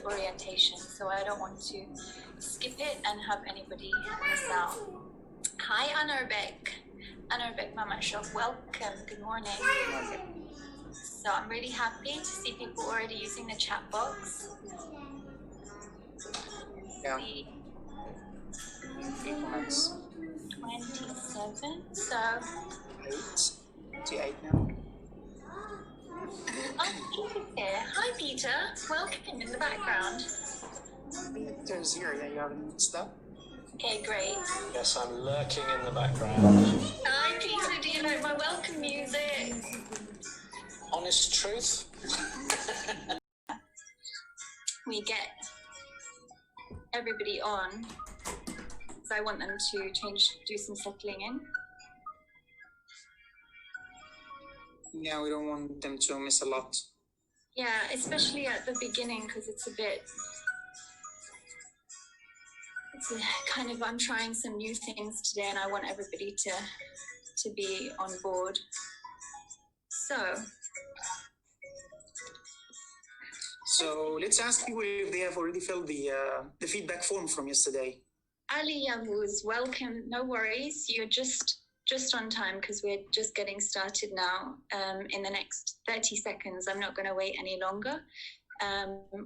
orientation, so I don't want to skip it and have anybody miss out. Hi, Anarbek Mamashov, welcome, good morning. So I'm really happy to see people already using the chat box. Yeah. 27, so... 8 now. Oh, Peter's here. Hi, Peter. Welcome in the background. Peter's here. Yeah, you haven't missed that? Okay, great. Yes, I'm lurking in the background. Hi, Peter. Do you like my welcome music? Honest truth? We get everybody on, so I want them to do some settling in. Yeah, we don't want them to miss a lot. Yeah, especially at the beginning, because it's kind of, I'm trying some new things today and I want everybody to be on board. So let's ask people if they have already filled the feedback form from yesterday. Ali Yavuz, welcome. No worries. You're just on time because we're just getting started now. In the next 30 seconds, I'm not going to wait any longer.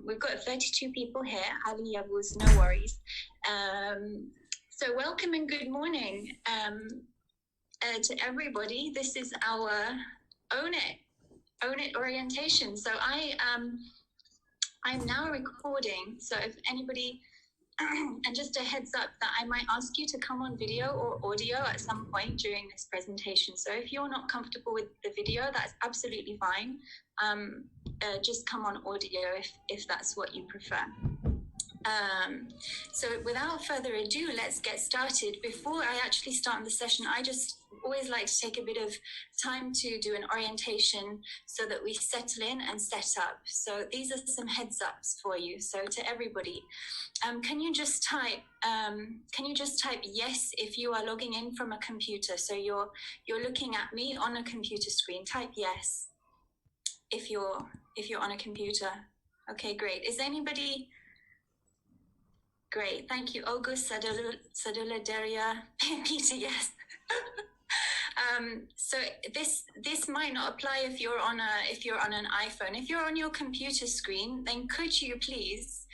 We've got 32 people here. Ali Yavuz, no worries. So welcome and good morning to everybody. This is our Own It orientation. So I'm now recording. So if anybody, and just a heads up that I might ask you to come on video or audio at some point during this presentation. So if you're not comfortable with the video, that's absolutely fine. Just come on audio if that's what you prefer. So without further ado, let's get started. Before I actually start on the session, I just always like to take a bit of time to do an orientation so that we settle in and set up. So these are some heads ups for you. So to everybody, can you just type yes if you are logging in from a computer? So you're looking at me on a computer screen. Type yes if you're on a computer. Okay, great. Is anybody? Great, thank you. August, Sadula, Daria, Peter, yes. So this might not apply if you're on an iPhone. If you're on your computer screen, then could you please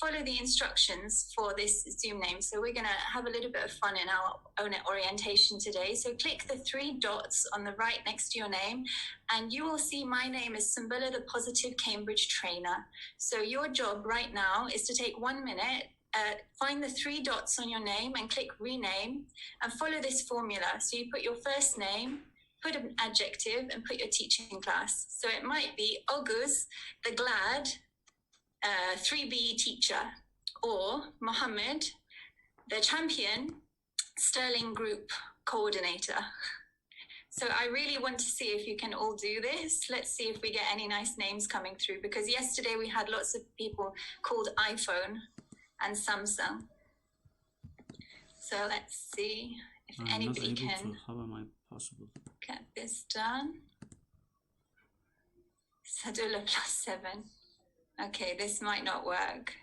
follow the instructions for this Zoom name? So we're going to have a little bit of fun in our Own It orientation today. So click the 3 dots on the right next to your name, and you will see my name is Sumbula, the Positive Cambridge Trainer. So your job right now is to take 1 minute, find the 3 dots on your name and click rename and follow this formula. So you put your first name, put an adjective and put your teaching class. So it might be Oguz, the Glad 3B teacher, or Mohammed, the Champion Sterling Group Coordinator. So I really want to see if you can all do this. Let's see if we get any nice names coming through, because yesterday we had lots of people called iPhone and Samsung. So let's see if anybody can. How am I possible? Get this done. Sadula +7. Okay, this might not work.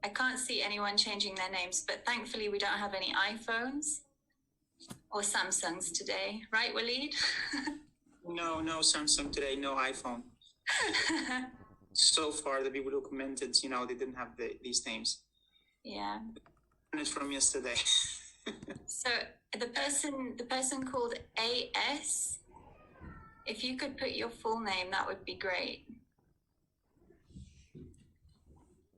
I can't see anyone changing their names, but thankfully we don't have any iPhones or Samsungs today. Right, Waleed? No Samsung today, no iPhone. So far, the people who commented, they didn't have these names. Yeah. It's from yesterday. So the person called AS, if you could put your full name, that would be great.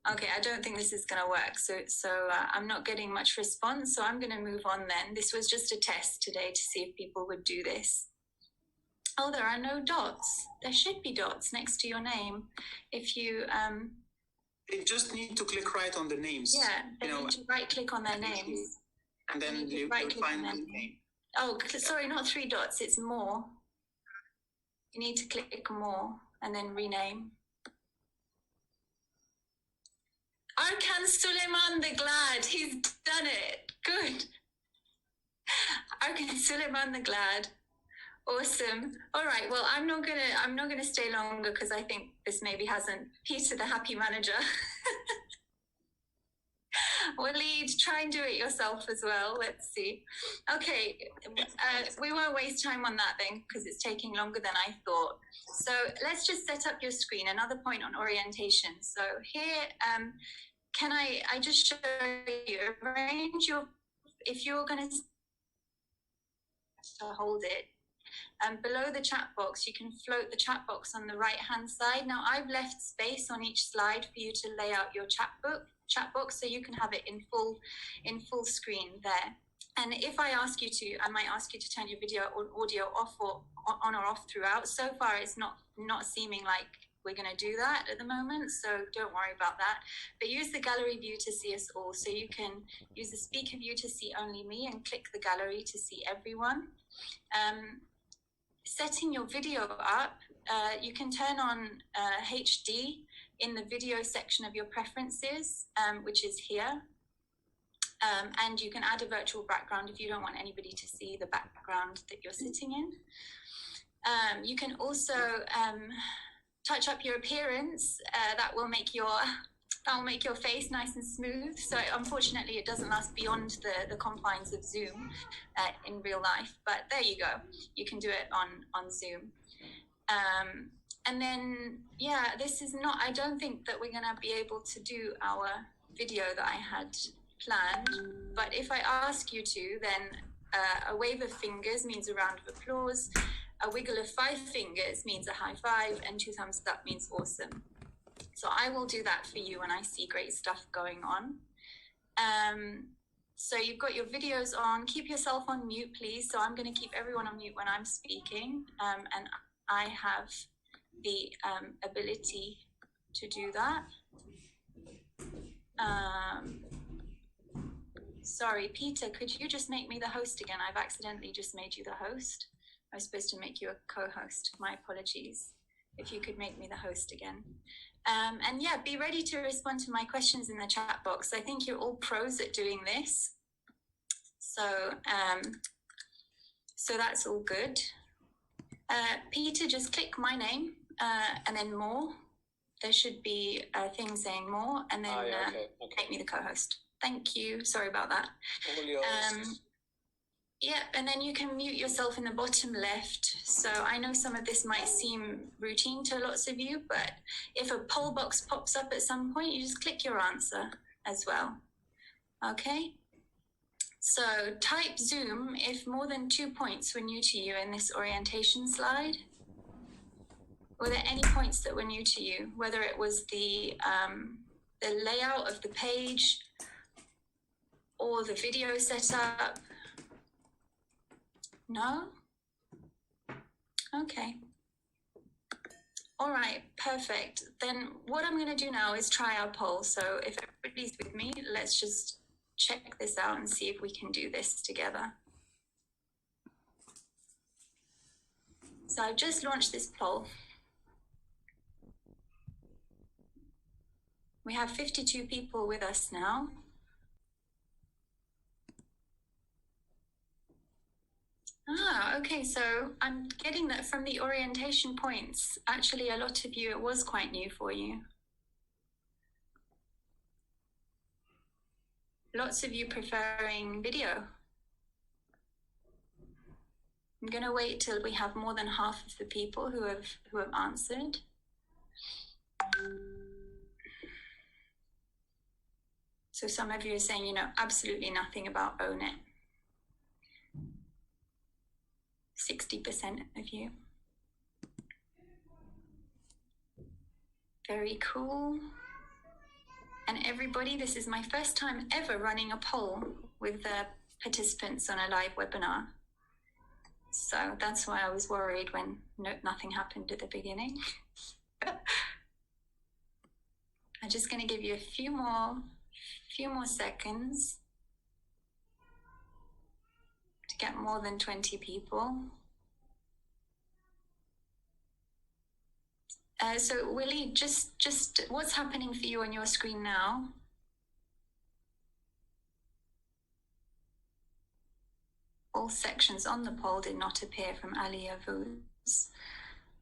Okay, I don't think this is going to work. So I'm not getting much response. So I'm going to move on then. This was just a test today to see if people would do this. Oh, there are no dots. There should be dots next to your name. If you... They just need to click right on the names. Yeah, they need to right-click on their names. And then you find the name. Oh, sorry, not 3 dots. It's more. You need to click more and then rename. Arkan Suleiman the Glad. He's done it. Good. Arkan Suleiman the Glad. Awesome. All right. Well, I'm not gonna stay longer because I think this maybe hasn't. Peter, the happy manager. Waleed, try and do it yourself as well. Let's see. Okay, we won't waste time on that then because it's taking longer than I thought. So let's just set up your screen. Another point on orientation. So here, can I just show you, arrange your, if you're going to hold it, below the chat box, you can float the chat box on the right hand side. Now I've left space on each slide for you to lay out your chat box so you can have it in full screen there. And if I ask you to, I might ask you to turn your video or audio off or on or off throughout. So far it's not seeming like we're going to do that at the moment, so don't worry about that. But use the gallery view to see us all. So you can use the speaker view to see only me and click the gallery to see everyone. Setting your video up, you can turn on HD in the video section of your preferences, which is here. And you can add a virtual background if you don't want anybody to see the background that you're sitting in. You can also touch up your appearance. That will make your face nice and smooth. So unfortunately, it doesn't last beyond the confines of Zoom in real life. But there you go. You can do it on Zoom. And then, yeah, this is not, I don't think that we're going to be able to do our video that I had planned. But if I ask you to, then a wave of fingers means a round of applause. A wiggle of 5 fingers means a high five, and 2 thumbs up means awesome. So I will do that for you when I see great stuff going on. So you've got your videos on. Keep yourself on mute, please. So I'm going to keep everyone on mute when I'm speaking. And I have the ability to do that. Sorry, Peter, could you just make me the host again? I've accidentally just made you the host. I was supposed to make you a co-host. My apologies. If you could make me the host again. And yeah, be ready to respond to my questions in the chat box. I think you're all pros at doing this. So, so that's all good. Peter, just click my name and then more. There should be a thing saying more, and then okay. Make me the co-host. Thank you. Sorry about that. All yours. Yeah, and then you can mute yourself in the bottom left. So I know some of this might seem routine to lots of you, but if a poll box pops up at some point, you just click your answer as well. Okay? So type Zoom if more than 2 points were new to you in this orientation slide. Were there any points that were new to you? Whether it was the layout of the page or the video setup? No? Okay. All right, perfect. Then what I'm going to do now is try our poll. So if everybody's with me, let's just check this out and see if we can do this together. So I've just launched this poll. We have 52 people with us now. Okay, so I'm getting that from the orientation points. Actually, a lot of you, it was quite new for you. Lots of you preferring video. I'm going to wait till we have more than half of the people who have answered. So some of you are saying, you know, absolutely nothing about Own It. 60% of you. Very cool. And everybody, this is my first time ever running a poll with the participants on a live webinar. So that's why I was worried when nothing happened at the beginning. I'm just going to give you a few more seconds to get more than 20 people. So Willie, just what's happening for you on your screen now? All sections on the poll did not appear from Ali Yavuz.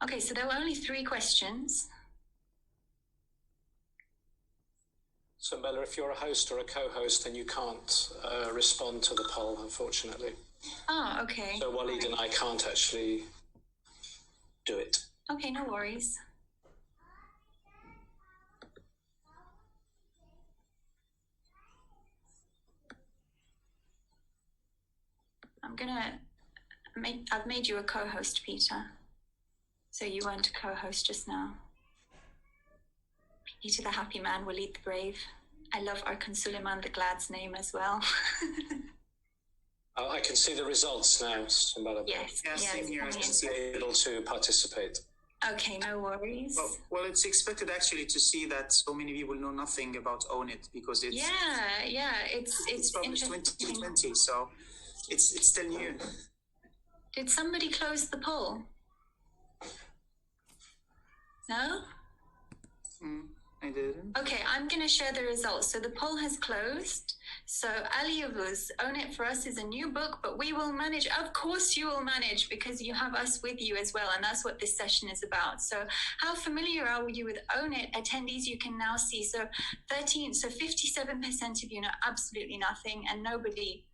Okay, so there were only 3 questions. So, Bella, if you're a host or a co-host, then you can't respond to the poll, unfortunately. Oh, okay. So Waleed and I can't actually do it. Okay, no worries. I've made you a co-host, Peter. So you weren't a co-host just now. Peter the happy man, Waleed the brave. I love Arkan Suleiman the glad's name as well. I can see the results now, Bella. Yes. Yeah, same here. I can see it. Able to participate. Okay, no worries. Well, it's expected actually to see that so many people know nothing about Own It because it's it's published interesting. 2020, so it's still new. Did somebody close the poll? No? I didn't. Okay, I'm going to share the results. So the poll has closed. So Ali Yavuz, Own It for Us is a new book, but we will manage. Of course you will manage because you have us with you as well. And that's what this session is about. So how familiar are you with Own It? Attendees, you can now see. So 57% of you know absolutely nothing, and nobody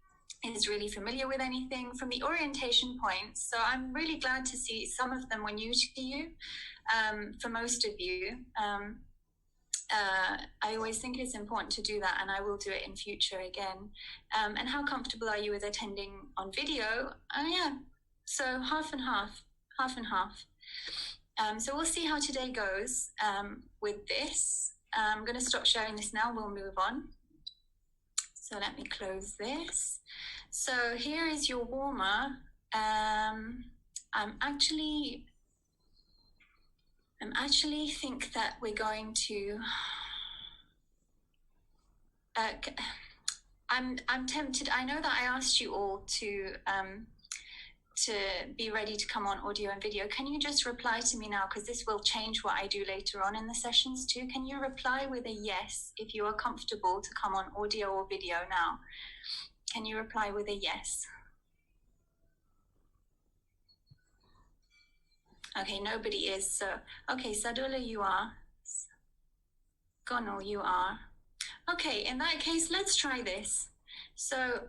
is really familiar with anything from the orientation points. So I'm really glad to see some of them were new to you. For most of you, I always think it's important to do that, and I will do it in future again. And how comfortable are you with attending on video? Yeah, so half and half. So we'll see how today goes with this. I'm going to stop sharing this now. We'll move on. So let me close this. So here is your warmer. I'm actually think that we're going to. I'm tempted. I know that I asked you all to be ready to come on audio and video. Can you just reply to me now, because this will change what I do later on in the sessions too. Can you reply with a yes if you are comfortable to come on audio or video now? Can you reply with a yes? Okay, nobody is. So, okay, Sadullah, you are. Gonal, you are. Okay, in that case, let's try this. So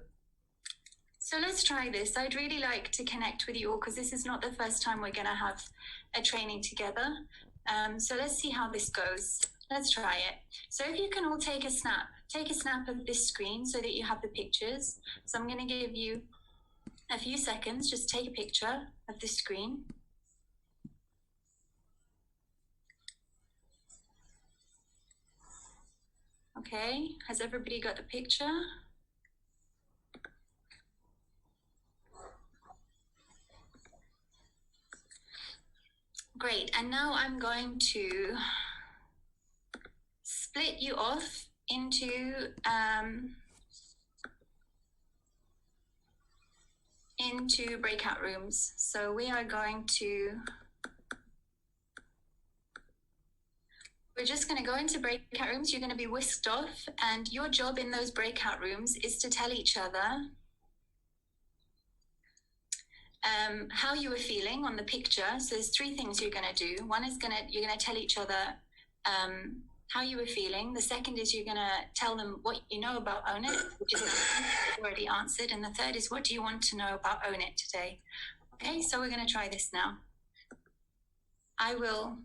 let's try this. I'd really like to connect with you all because this is not the first time we're going to have a training together. So let's see how this goes. Let's try it. So if you can all take a snap of this screen so that you have the pictures. So I'm going to give you a few seconds. Just take a picture of the screen. Okay, has everybody got the picture? Great, and now I'm going to split you off into breakout rooms. So we are going to, we're just going to go into breakout rooms. You're going to be whisked off, and your job in those breakout rooms is to tell each other how you were feeling on the picture. So there's 3 things you're going to do. One is you're going to tell each other how you were feeling. The second is you're going to tell them what you know about Own It, which is already answered. And the third is, what do you want to know about Own It today? Okay, so we're going to try this now. I will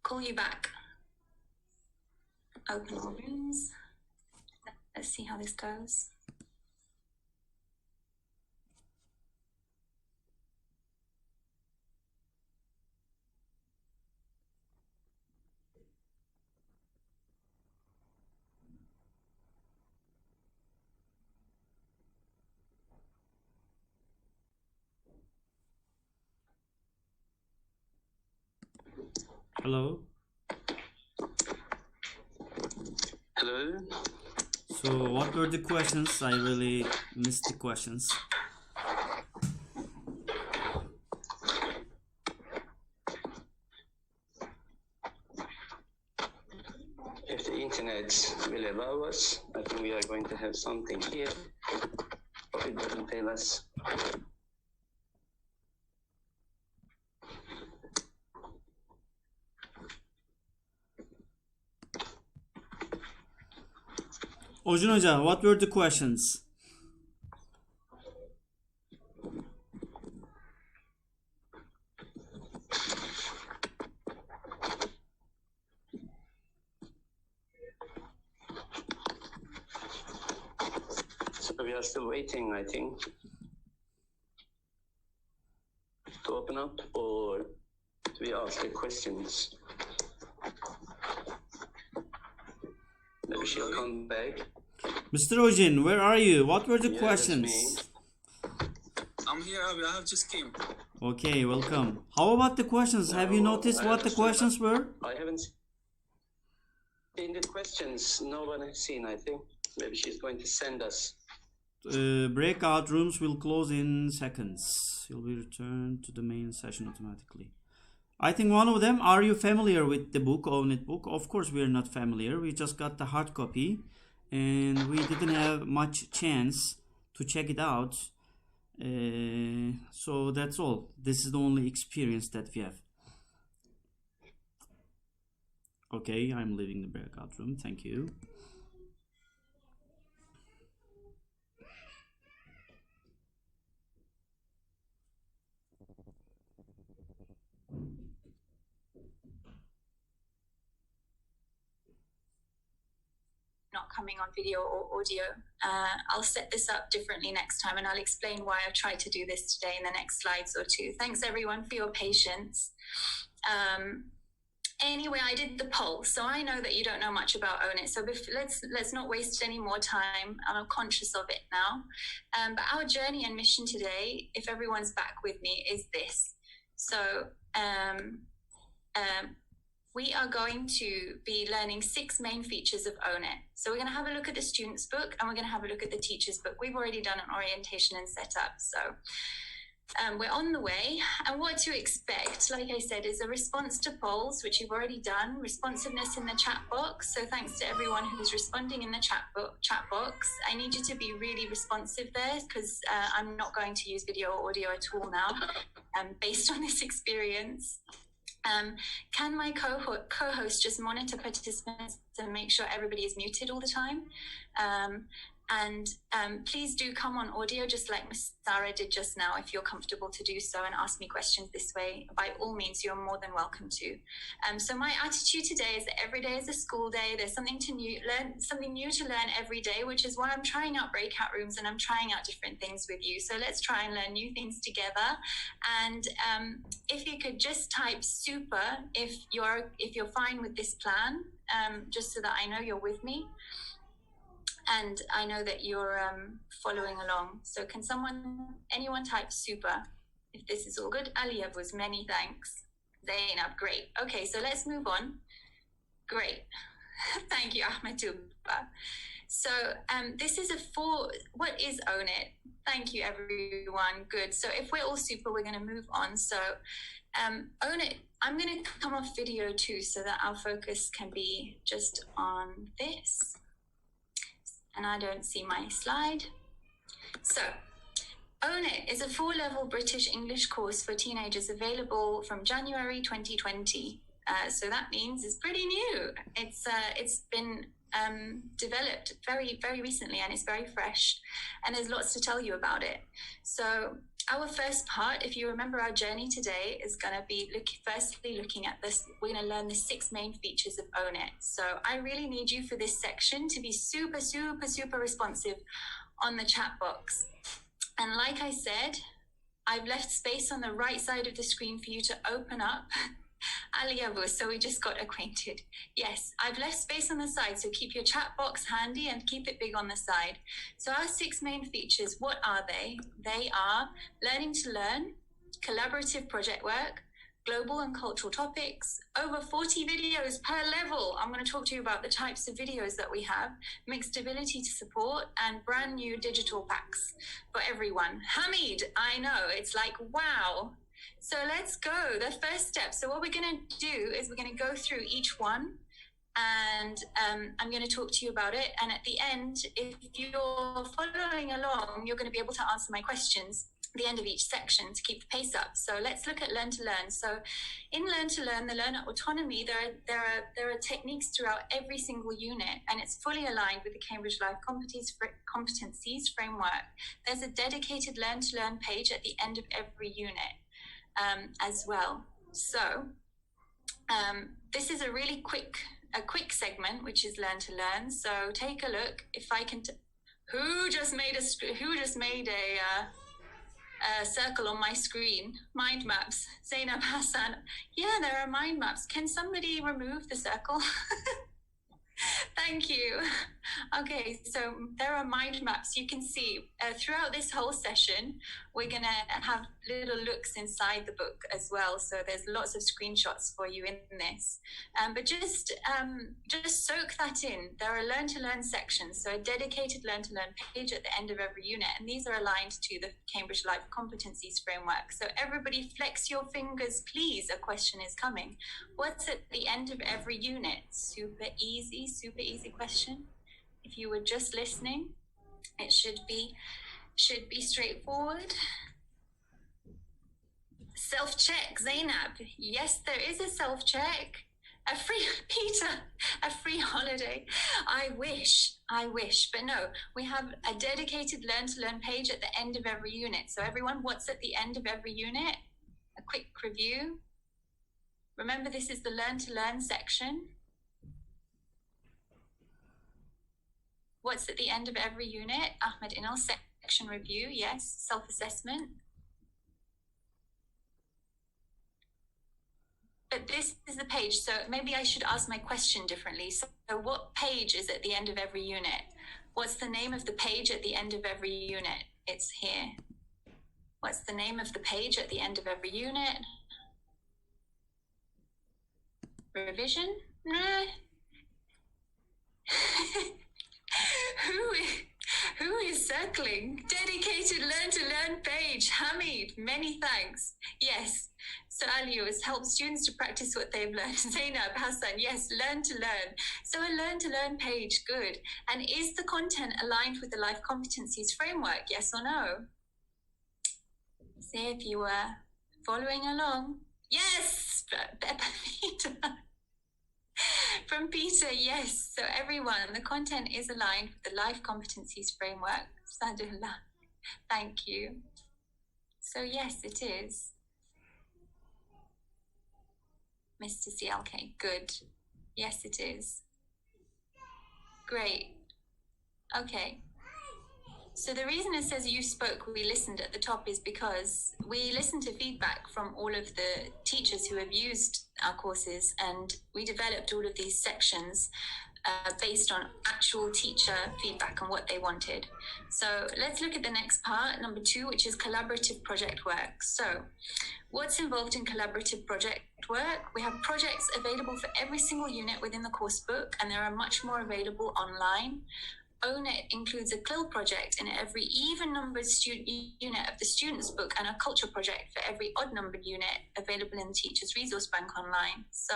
call you back. Open all rooms. Let's see how this goes. Hello. Hello. So what were the questions? I really missed the questions. If the internet will allow us, I think we are going to have something here. But it doesn't tell us Ojun Hoca, what were the questions? So we are still waiting, I think, to open up, or do we ask the questions? Maybe she'll come back. Mr. Ojin, where are you? What were the Yeah, questions? that's I'm here, Abi. I have just came. Okay, welcome. How about the questions? Have you No, noticed I what the understood, questions were? I haven't seen the questions. No one has seen, I think. Maybe she's going to send us. Breakout rooms will close in seconds. You'll be returned to the main session automatically. I think one of them, are you familiar with the book, Own It book? Of course we are not familiar. We just got the hard copy and we didn't have much chance to check it out. So that's all. This is the only experience that we have. Okay, I'm leaving the breakout room. Thank you. Not coming on video or audio. I'll set this up differently next time, and I'll explain why I've tried to do this today in the next slides or two. Thanks everyone for your patience. Anyway, I did the poll, so I know that you don't know much about Own It. So let's not waste any more time. I'm conscious of it now. But our journey and mission today, if everyone's back with me, is this. So we are going to be learning 6 main features of Own It. So we're going to have a look at the student's book and we're going to have a look at the teacher's book. We've already done an orientation and setup. So we're on the way. And what to expect, like I said, is a response to polls, which you've already done, responsiveness in the chat box. So thanks to everyone who's responding in the chat box. I need you to be really responsive there because I'm not going to use video or audio at all now based on this experience. Can my co-host just monitor participants and make sure everybody is muted all the time? And please do come on audio, just like Ms. Sarah did just now, if you're comfortable to do so and ask me questions this way. By all means, you're more than welcome to. So my attitude today is that every day is a school day. There's something new to learn every day, which is why I'm trying out breakout rooms and I'm trying out different things with you. So let's try and learn new things together. And if you could just type super if you're fine with this plan, just so that I know you're with me. And I know that you're following along. So can anyone type super if this is all good? Aliyah was many thanks. Zainab, great. Okay, so let's move on. Great. Thank you, Ahmeduba. So this is what is Own It? Thank you, everyone. Good. So if we're all super, we're going to move on. So Own It, I'm going to come off video too so that our focus can be just on this. And I don't see my slide. So, Own It is a 4-level British English course for teenagers available from January 2020. So that means it's pretty new. It's been developed very, very recently and it's very fresh. And there's lots to tell you about it. So our first part, if you remember our journey today, is going to be firstly looking at this. We're going to learn the 6 main features of Own It. So I really need you for this section to be super, super, super responsive on the chat box. And like I said, I've left space on the right side of the screen for you to open up. Aliyah, so we just got acquainted. Yes, I've left space on the side, so keep your chat box handy and keep it big on the side. So our 6 main features, what are they? They are learning to learn, collaborative project work, global and cultural topics, over 40 videos per level. I'm going to talk to you about the types of videos that we have, mixed ability to support, and brand new digital packs for everyone. Hamid, I know, it's like, wow. So let's go. The first step. So what we're going to do is we're going to go through each one and I'm going to talk to you about it. And at the end, if you're following along, you're going to be able to answer my questions. the end of each section to keep the pace up. So let's look at Learn to Learn. So in Learn to Learn, the learner autonomy, there are techniques throughout every single unit, and it's fully aligned with the Cambridge Life Competencies Framework. There's a dedicated Learn to Learn page at the end of every unit as well. So this is a really quick segment, which is Learn to Learn. So take a look. If I can, who just made a circle on my screen? Mind maps. Zainab Hassan. Yeah, there are mind maps. Can somebody remove the circle? Thank you. Okay, so there are mind maps. You can see throughout this whole session, we're going to have little looks inside the book as well. So there's lots of screenshots for you in this. But just soak that in. There are Learn to Learn sections, so a dedicated Learn to Learn page at the end of every unit. And these are aligned to the Cambridge Life Competencies Framework. So everybody flex your fingers, please. A question is coming. What's at the end of every unit? Super easy question. If you were just listening, it should be straightforward. Self-check, Zainab. Yes, there is a self-check. A free holiday. I wish, but no, we have a dedicated Learn to Learn page at the end of every unit. So everyone, what's at the end of every unit? A quick review. Remember, this is the Learn to Learn section. What's at the end of every unit? Ahmed Inal, section review, yes. Self-assessment. But this is the page, so maybe I should ask my question differently. So what page is at the end of every unit? What's the name of the page at the end of every unit? It's here. What's the name of the page at the end of every unit? Revision? No. Who is circling? Dedicated Learn to Learn page. Hamid, many thanks. Yes. So Alius, help students to practice what they've learned. Zainab Hassan, yes, Learn to Learn. So a Learn to Learn page, good. And is the content aligned with the Life Competencies Framework, yes or no? See if you were following along. Yes, Peter. From Peter, yes. So everyone, the content is aligned with the Life Competencies Framework. Sadullah, thank you. So yes, it is. Mr. CLK, good. Yes, it is. Great. Okay. So the reason it says you spoke, we listened at the top is because we listened to feedback from all of the teachers who have used our courses, and we developed all of these sections based on actual teacher feedback and what they wanted. So let's look at the next part, number 2, which is collaborative project work. So what's involved in collaborative project work? We have projects available for every single unit within the course book, and there are much more available online. Own It includes a Clio project in every even-numbered unit of the student's book, and a culture project for every odd-numbered unit available in the Teacher's Resource Bank online. So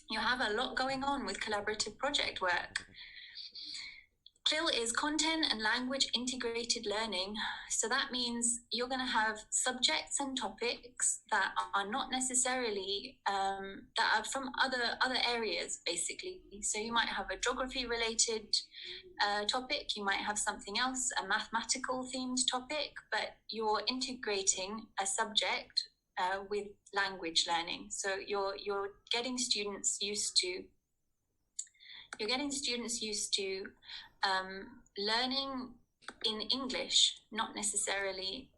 you have a lot going on with collaborative project work. Clio is content and language integrated learning. So that means you're going to have subjects and topics that are not necessarily, that are from other areas, basically. So you might have a geography related topic, you might have something else, a mathematical themed topic, but you're integrating a subject with language learning. So you're getting students used to learning in English, not necessarily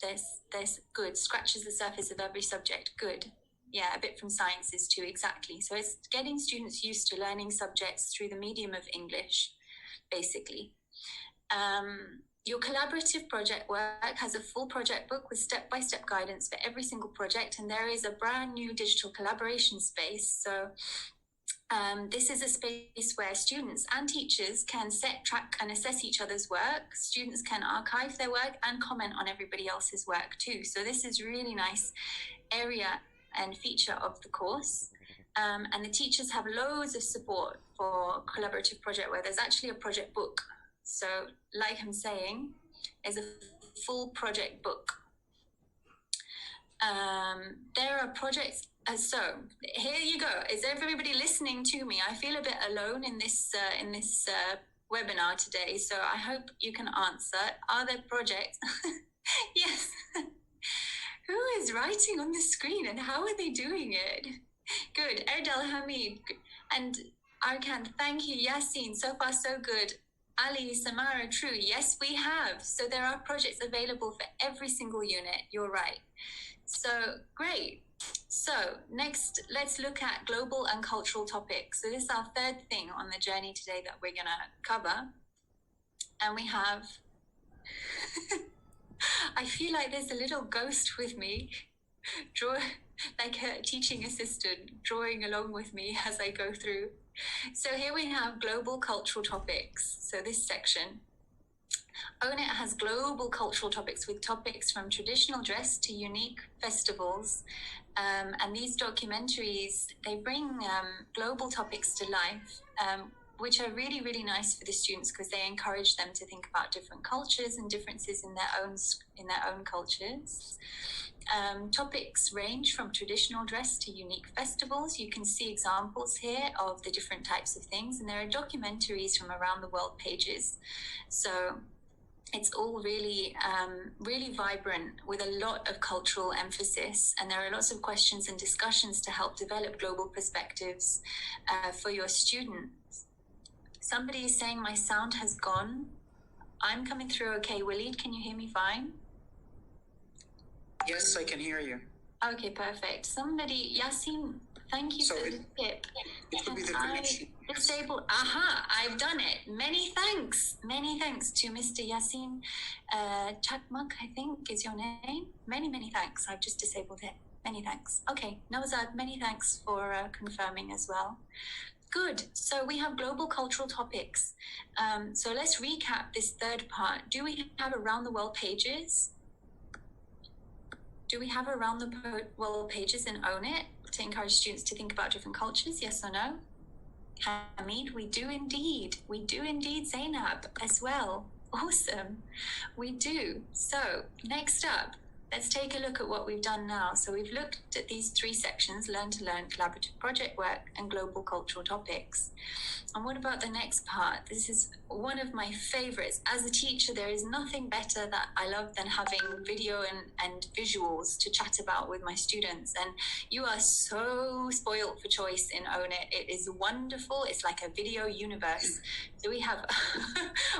there's good, scratches the surface of every subject, good. Yeah, a bit from sciences too, exactly. So it's getting students used to learning subjects through the medium of English, basically. Your collaborative project work has a full project book with step-by-step guidance for every single project, and there is a brand new digital collaboration space. So this is a space where students and teachers can set, track, and assess each other's work. Students can archive their work and comment on everybody else's work too. So this is really nice area and feature of the course. And the teachers have loads of support for collaborative project where there's actually a project book. So like I'm saying, there's a full project book. There are projects. So here you go. Is everybody listening to me? I feel a bit alone in this webinar today, so I hope you can answer. Are there projects? Yes. Who is writing on the screen and how are they doing it? Good. Erdal Hamid and Arkan, thank you. Yasin, so far so good. Ali, Samara, true. Yes, we have. So there are projects available for every single unit. You're right. So great. So next, let's look at global and cultural topics. So this is our third thing on the journey today that we're going to cover. And we have, I feel like there's a little ghost with me, like a teaching assistant, drawing along with me as I go through. So here we have global cultural topics. So this section. Own It has global cultural topics with topics from traditional dress to unique festivals. And these documentaries, they bring global topics to life, which are really, really nice for the students because they encourage them to think about different cultures and differences in their own cultures. Topics range from traditional dress to unique festivals. You can see examples here of the different types of things, and there are documentaries from around the world pages. So it's all really, really vibrant with a lot of cultural emphasis, and there are lots of questions and discussions to help develop global perspectives for your students. Somebody is saying my sound has gone. I'm coming through okay. Waleed, can you hear me fine? Yes, I can hear you. Okay, perfect. Somebody, Yasin, thank you for the tip. It could be the connection. Disable. Aha, I've done it. Many thanks. Many thanks to Mr. Yasin Chakmak, I think is your name. Many, many thanks. I've just disabled it. Many thanks. Okay, Nawazad, many thanks for confirming as well. Good. So we have global cultural topics. So let's recap this third part. Do we have around the world pages? Do we have around the world pages in Own It to encourage students to think about different cultures? Yes or no? Hamid, we do indeed. We do indeed, Zainab, as well. Awesome. We do. So next up, let's take a look at what we've done now. So we've looked at these three sections: learn to learn, collaborative project work, and global cultural topics. And what about the next part? This is one of my favorites. As a teacher, there is nothing better that I love than having video and visuals to chat about with my students. And you are so spoiled for choice in Own It. It is wonderful. It's like a video universe. So we have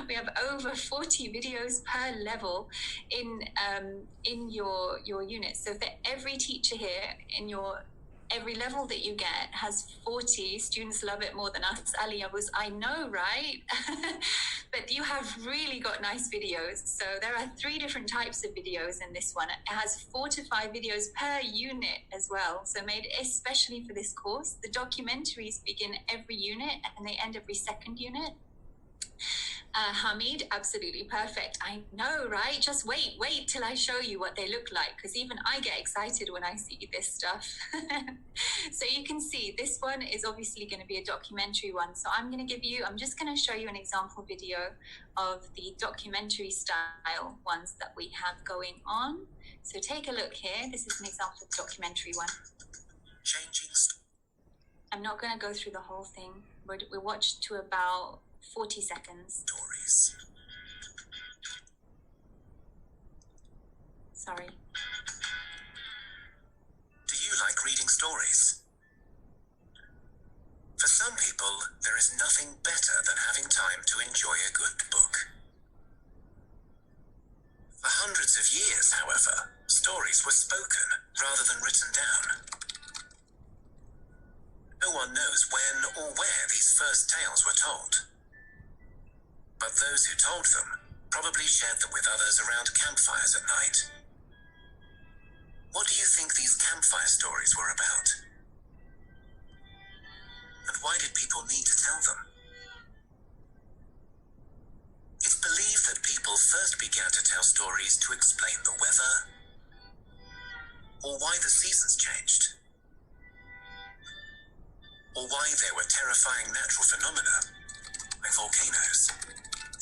we have over 40 videos per level in your unit. So for every teacher here in your every level that you get has 40. Students love it more than us. Ali, I know, right? But you have really got nice videos. So there are 3 different types of videos in this one. It has 4 to 5 videos per unit as well. So made especially for this course. The documentaries begin every unit and they end every second unit. Hamid, absolutely perfect. I know, right? Just wait till I show you what they look like, because even I get excited when I see this stuff. So you can see this one is obviously going to be a documentary one. So I'm just going to show you an example video of the documentary style ones that we have going on. So take a look here. This is an example of the documentary one. I'm not going to go through the whole thing. We watched to about 40 seconds. Stories. Sorry. Do you like reading stories? For some people, there is nothing better than having time to enjoy a good book. For hundreds of years, however, stories were spoken rather than written down. No one knows when or where these first tales were told. But those who told them probably shared them with others around campfires at night. What do you think these campfire stories were about? And why did people need to tell them? It's believed that people first began to tell stories to explain the weather, or why the seasons changed, or why there were terrifying natural phenomena like volcanoes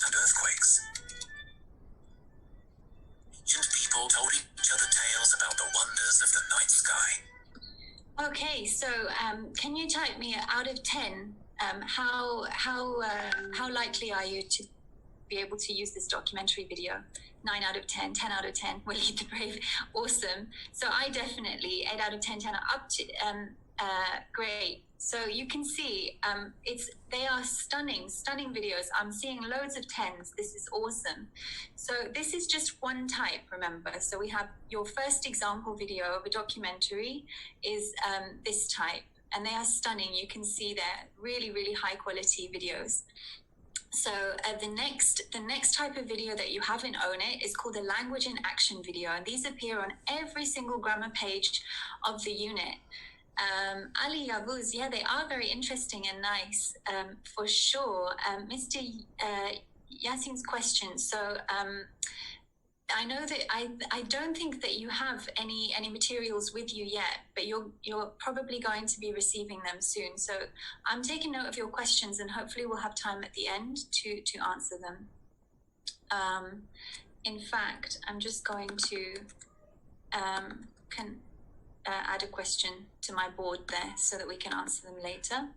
and earthquakes. ancient people told each other tales about the wonders of the night sky. Okay, so can you type me out of 10? How likely are you to be able to use this documentary video? 9 out of 10, 10 out of 10. Waleed the Brave, awesome. So I definitely 8 out of 10, 10 up to great. So you can see they are stunning videos. I'm seeing loads of 10s. This is awesome. So this is just one type, remember. So we have your first example video of a documentary is this type, and they are stunning. You can see they're really, really high quality videos. So the next type of video that you have in Own It is called a language in action video, and these appear on every single grammar page of the unit. Ali Yavuz, yeah, they are very interesting and nice, for sure. Mr. Yasin's question. So I know that I don't think that you have any materials with you yet, but you're probably going to be receiving them soon. So I'm taking note of your questions, and hopefully we'll have time at the end to answer them. In fact, I'm just going to add a question to my board there so that we can answer them later.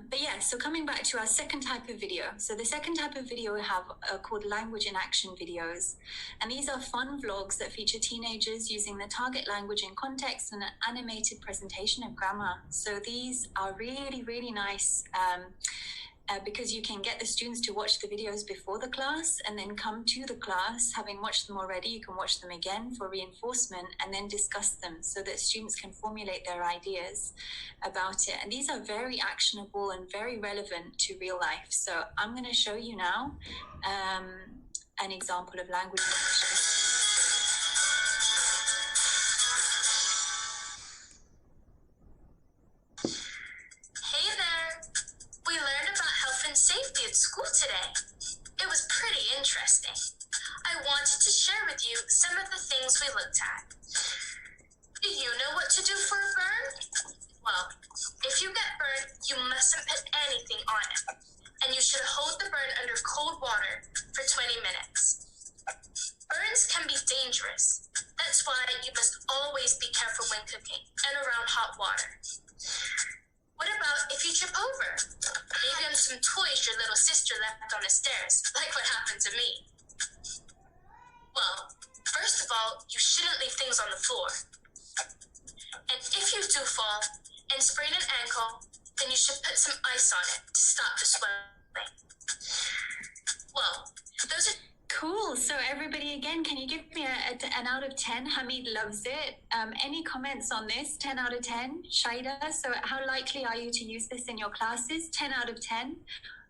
But yeah, so coming back to our second type of video. So the second type of video we have called language in action videos. And these are fun vlogs that feature teenagers using the target language in context and an animated presentation of grammar. So these are really, really nice because you can get the students to watch the videos before the class and then come to the class. Having watched them already, you can watch them again for reinforcement and then discuss them so that students can formulate their ideas about it. And these are very actionable and very relevant to real life. So I'm going to show you now an example of language in action. Safety at school today. It was pretty interesting. I wanted to share with you some of the things we looked at. Do you know what to do for a burn? Well, if you get burned, you mustn't put anything on it. And you should hold the burn under cold water for 20 minutes. Burns can be dangerous. That's why you must always be careful when cooking and around hot water. What about if you trip over? Maybe on some toys your little sister left on the stairs, like what happened to me. Well, first of all, you shouldn't leave things on the floor. And if you do fall and sprain an ankle, then you should put some ice on it to stop the swelling. Well, those are... Cool. So everybody, again, can you give me an out of 10? Hamid loves it. Any comments on this? 10 out of 10. Shaida, so how likely are you to use this in your classes? 10 out of 10.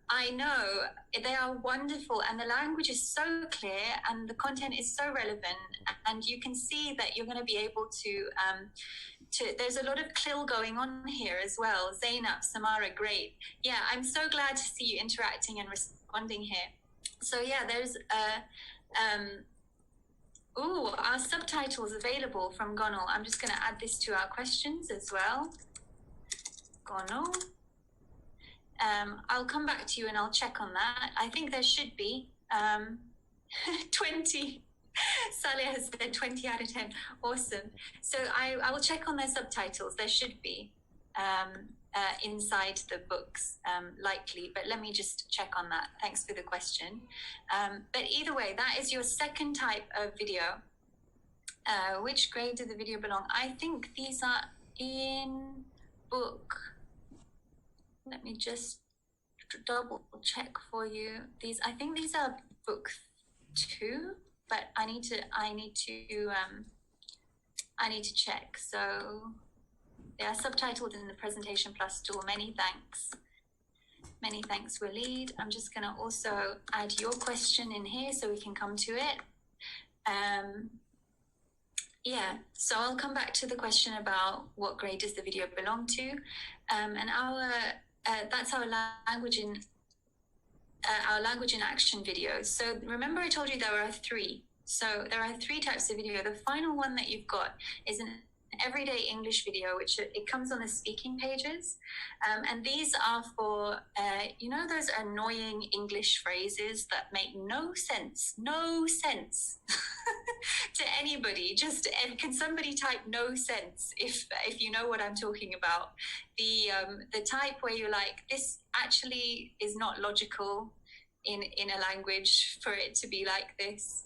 I know they are wonderful, and the language is so clear and the content is so relevant, and you can see that you're going to be able to there's a lot of CLIL going on here as well. Zainab, Samara, great. Yeah, I'm so glad to see you interacting and responding here. So yeah, there's our subtitles available from Gonal. I'm just going to add this to our questions as well. Gonal. I'll come back to you and I'll check on that. I think there should be 20. Saleh has said 20 out of 10. Awesome. So I will check on their subtitles. There should be inside the books, likely, but let me just check on that. Thanks for the question. But either way, that is your second type of video. Which grade did the video belong? I think these are in book. Let me just double check for you. I think these are book 2, but I need to check. So they are subtitled in the Presentation Plus tool. Many thanks. Many thanks, Waleed. I'm just going to also add your question in here so we can come to it. Yeah, so I'll come back to the question about what grade does the video belong to. And that's our language in action videos. So remember I told you there are 3. So there are 3 types of video. The final one that you've got is an everyday English video, which it comes on the speaking pages, and these are for you know, those annoying English phrases that make no sense to anybody. Just can somebody type no sense if you know what I'm talking about? The type where you're like, this actually is not logical in a language for it to be like this.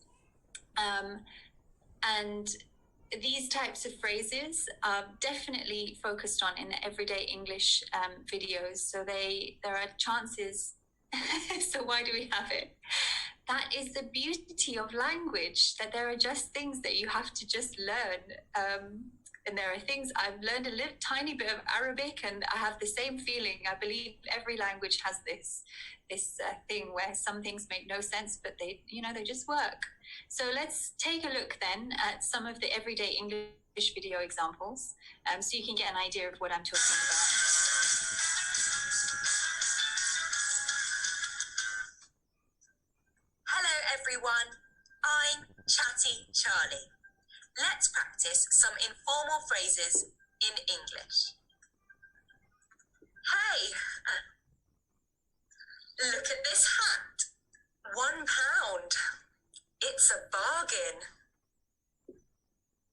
And these types of phrases are definitely focused on in the everyday English videos. So there are chances. So why do we have it? That is the beauty of language, that there are just things that you have to just learn. And there are things, I've learned a little tiny bit of Arabic, and I have the same feeling. I believe every language has this thing where some things make no sense, but they just work. So let's take a look then at some of the everyday English video examples, so you can get an idea of what I'm talking about. Hello everyone, I'm Chatty Charlie. Let's practice some informal phrases in English. Hey, look at this hat. £1. It's a bargain.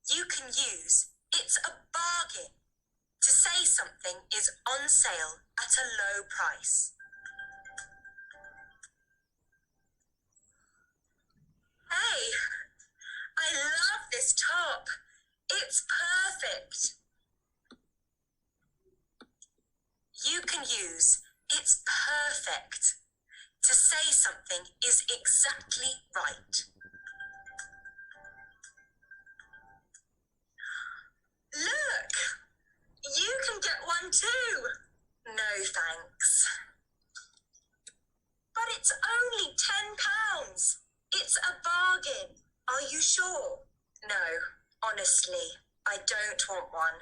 You can use "it's a bargain" to say something is on sale at a low price. Hey, I love this top. It's perfect. You can use "it's perfect" to say something is exactly right. Look, you can get one too. No thanks. But it's only £10. It's a bargain. Are you sure? No, honestly, I don't want one.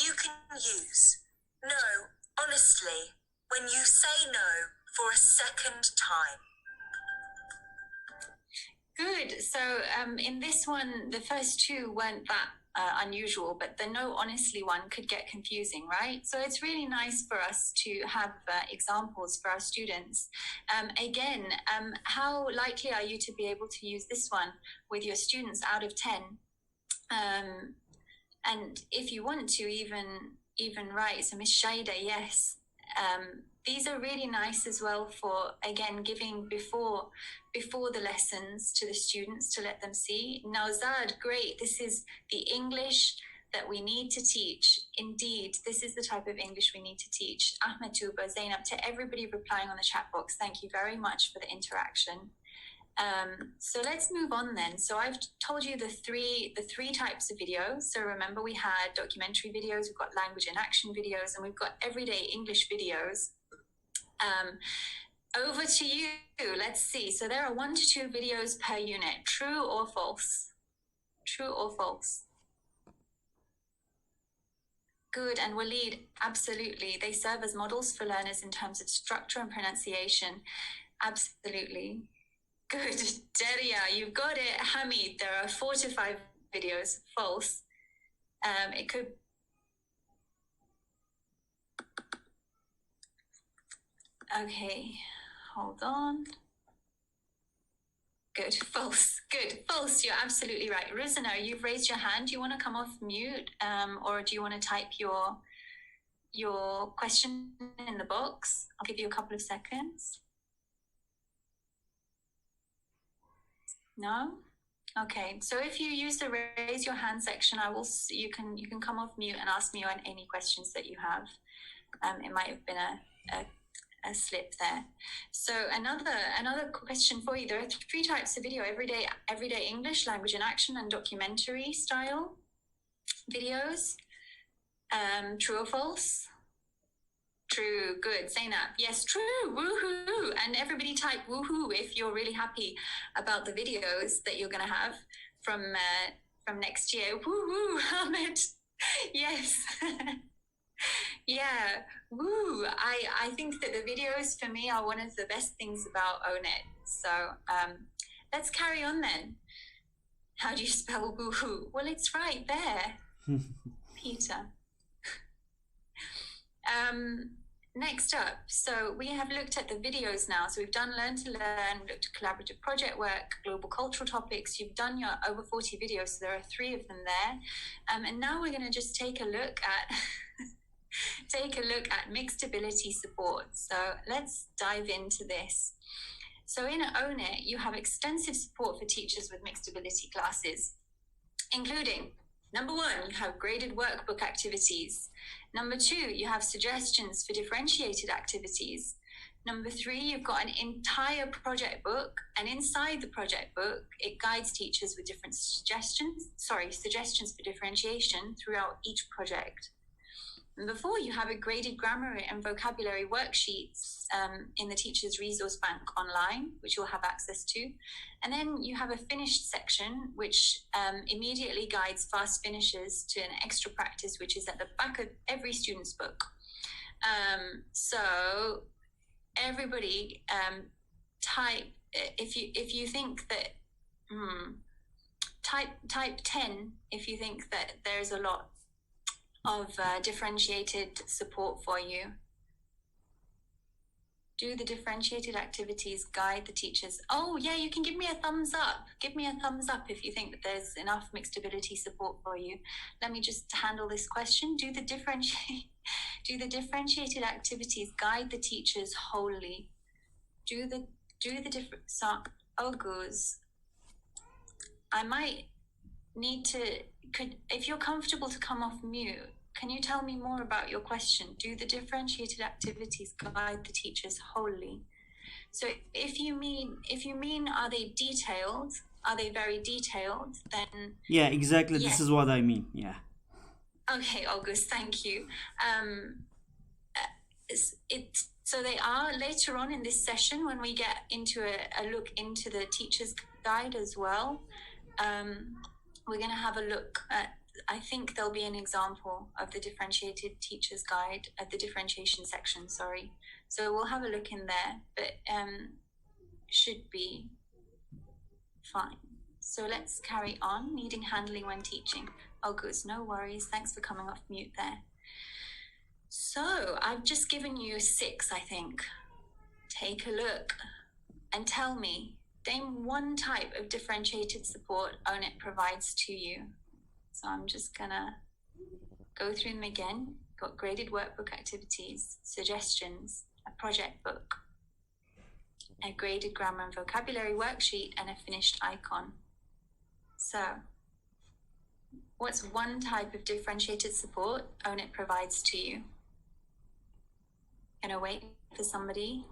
You can use "no, honestly" when you say no for a second time. Good. So in this one, the first two weren't that unusual, but the "no, honestly" one could get confusing, right? So it's really nice for us to have examples for our students. Again, how likely are you to be able to use this one with your students out of 10? And if you want to even write, so Miss Shaida, yes. These are really nice as well for, again, giving before the lessons to the students to let them see. Nawzad, great. This is the English that we need to teach. Indeed, this is the type of English we need to teach. Ahmed Tuba, Zainab, to everybody replying on the chat box, thank you very much for the interaction. So let's move on then. So I've told you the three types of videos. So remember, we had documentary videos, we've got language in action videos, and we've got everyday English videos. Over to you. Let's see. So there are 1 to 2 videos per unit. True or false? True or false? Good. And Waleed, absolutely. They serve as models for learners in terms of structure and pronunciation. Absolutely. Good. Deria, you've got it. Hamid, there are 4 to 5 videos. False. It could... Okay, hold on. Good. False. Good. False. You're absolutely right. Rizana, you've raised your hand. Do you want to come off mute, or do you want to type your question in the box? I'll give you a couple of seconds. No? Okay. So if you use the raise your hand section, you can come off mute and ask me any questions that you have. It might have been a slip there. So another question for you. There are 3 types of video: everyday English, language in action, and documentary style videos. True or false? True. Good. Zainab, yes, true. Woohoo. And everybody type woohoo if you're really happy about the videos that you're going to have from next year. Woohoo. Ahmed, yes. Yeah, woo! I think that the videos for me are one of the best things about ONET. So let's carry on then. How do you spell woohoo? Well, it's right there, Peter. next up, so we have looked at the videos now. So we've done Learn to Learn, we looked at collaborative project work, global cultural topics. You've done your over 40 videos, so there are 3 of them there. And now we're going to just take a look at mixed ability support. So let's dive into this. So in Own It, you have extensive support for teachers with mixed ability classes, including number 1, you have graded workbook activities. Number 2, you have suggestions for differentiated activities. Number 3, you've got an entire project book, and inside the project book, it guides teachers with different suggestions for differentiation throughout each project. Number 4, you have a graded grammar and vocabulary worksheets in the Teacher's Resource Bank online, which you'll have access to. And then you have a finished section, which immediately guides fast finishes to an extra practice, which is at the back of every student's book. So everybody type, if you think that, type 10 if you think that there's a lot of differentiated support for you. Do the differentiated activities guide the teachers? Oh yeah, you can give me a thumbs up. Give me a thumbs up if you think that there's enough mixed ability support for you. Let me just handle this question. Do the differentiated activities guide the teachers wholly? Goose. I might need to, if you're comfortable to come off mute, can you tell me more about your question? Do the differentiated activities guide the teachers wholly? So if you mean are they detailed, are they very detailed, then yeah, exactly. yes. This is what I mean. Yeah. Okay, August, thank you. So they are later on in this session when we get into a look into the teacher's guide as well. We're going to have a look at, I think there'll be an example of the differentiated teacher's guide at the differentiation section, sorry. So we'll have a look in there, but should be fine. So let's carry on. Needing handling when teaching. Oh, good, no worries. Thanks for coming off mute there. So I've just given you 6, I think. Take a look and tell me, name 1 type of differentiated support Own It provides to you. So I'm just gonna go through them again. Got graded workbook activities, suggestions, a project book, a graded grammar and vocabulary worksheet, and a finished icon. So what's 1 type of differentiated support Own It provides to you? Gonna wait for somebody,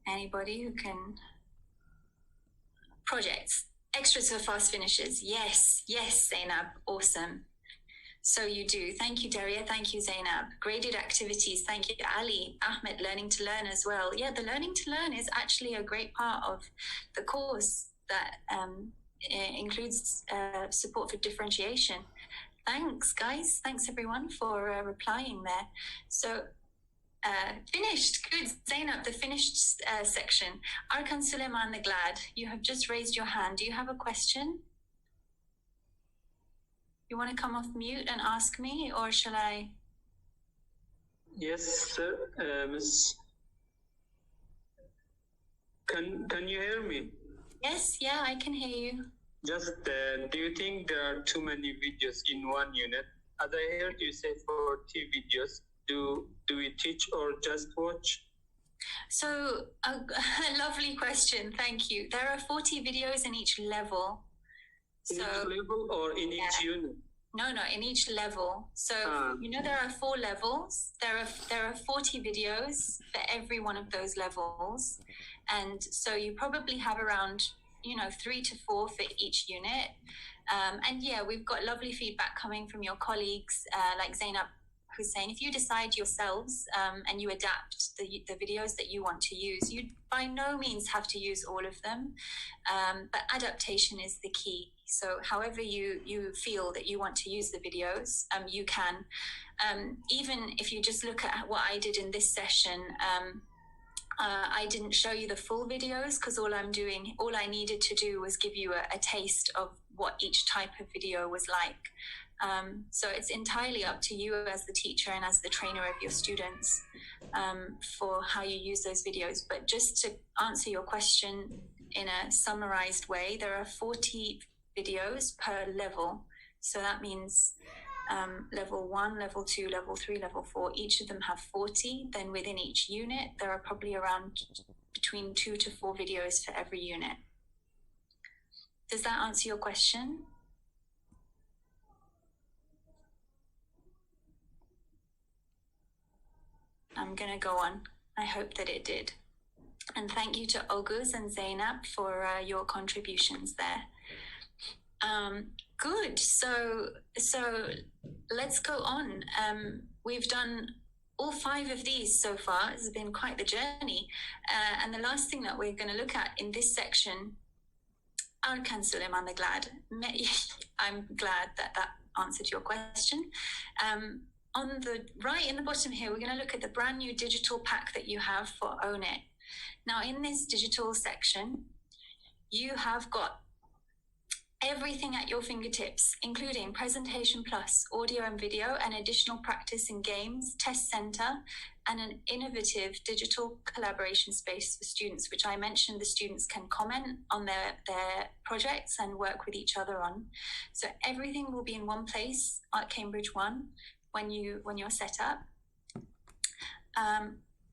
anybody who can. Projects, extras for fast finishes. Yes, Zainab, awesome. So you do. Thank you, Daria. Thank you, Zainab. Graded activities. Thank you, Ali, Ahmed. Learning to Learn as well. Yeah, the Learning to Learn is actually a great part of the course that includes support for differentiation. Thanks, guys. Thanks, everyone, for replying there. So finished. Good, Zainab, the finished section. Arkan Suleiman the Glad, you have just raised your hand. Do you have a question? You want to come off mute and ask me, or shall I? Yes, sir. Miss, can you hear me? Yes, yeah, I can hear you. Just, do you think there are too many videos in one unit? As I heard you say 40 videos. Do we teach or just watch? So a lovely question. Thank you. There are 40 videos in each level. In each level or in each unit? No, in each level. So there are 4 levels. There are 40 videos for every one of those levels, and so you probably have around 3 to 4 for each unit. And yeah, we've got lovely feedback coming from your colleagues, like Zainab, who's saying if you decide yourselves and you adapt the videos that you want to use, you by no means have to use all of them, but adaptation is the key. So however you feel that you want to use the videos, you can. Even if you just look at what I did in this session, I didn't show you the full videos because all I needed to do was give you a taste of what each type of video was like. So it's entirely up to you as the teacher and as the trainer of your students for how you use those videos. But just to answer your question in a summarized way, there are 40 videos per level. So that means level 1, level 2, level 3, level 4, each of them have 40. Then within each unit, there are probably around between 2 to 4 videos for every unit. Does that answer your question? I'm going to go on. I hope that it did. And thank you to Oguz and Zainab for your contributions there. Good. So let's go on. We've done all 5 of these so far. It's been quite the journey. And the last thing that we're going to look at in this section, I'm glad. I'm glad that answered your question. On the right in the bottom here, we're going to look at the brand new digital pack that you have for Own It. Now, in this digital section, you have got everything at your fingertips, including Presentation Plus, audio and video, and additional practice in games, test center, and an innovative digital collaboration space for students, which I mentioned the students can comment on their projects and work with each other on. So everything will be in one place at Cambridge One when you're set up.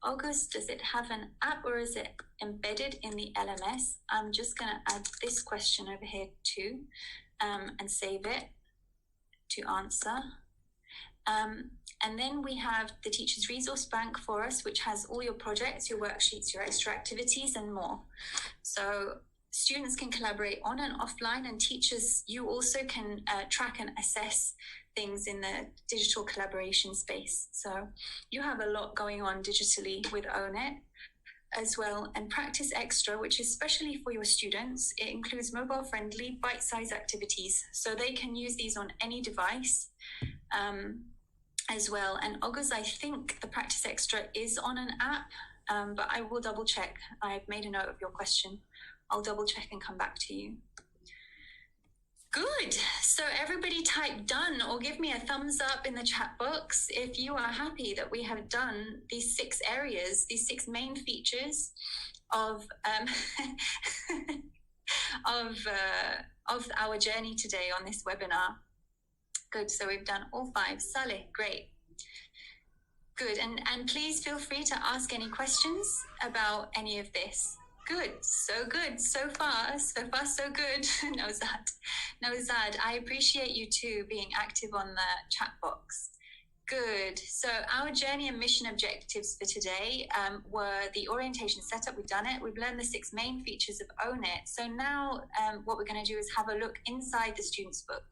August, does it have an app or is it embedded in the LMS? I'm just going to add this question over here too, and save it to answer. And then we have the Teachers Resource Bank for us, which has all your projects, your worksheets, your extra activities, and more. So students can collaborate on and offline, and teachers, you also can track and assess things in the digital collaboration space. So you have a lot going on digitally with Own It as well. And Practice Extra, which is especially for your students, it includes mobile-friendly, bite-sized activities. So they can use these on any device as well. And August, I think the Practice Extra is on an app, but I will double check. I've made a note of your question. I'll double check and come back to you. Good. So everybody type done or give me a thumbs up in the chat box if you are happy that we have done these 6 areas, these 6 main features of of our journey today on this webinar. Good. So we've done all 5. Saleh, great. Good. And please feel free to ask any questions about any of this. Good. So good. So far, so good. Nozad, I appreciate you too being active on the chat box. Good. So our journey and mission objectives for today were the orientation setup. We've done it. We've learned the 6 main features of Own It. So now what we're going to do is have a look inside the student's book.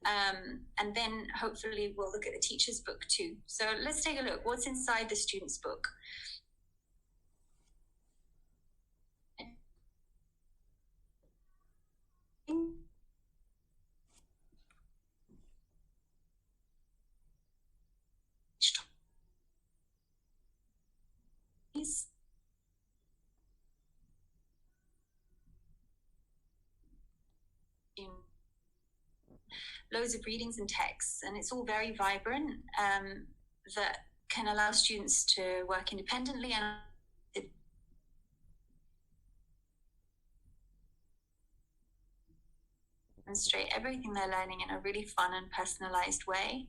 And then hopefully we'll look at the teacher's book too. So let's take a look. What's inside the student's book? Loads of readings and texts, and it's all very vibrant, that can allow students to work independently and demonstrate everything they're learning in a really fun and personalized way.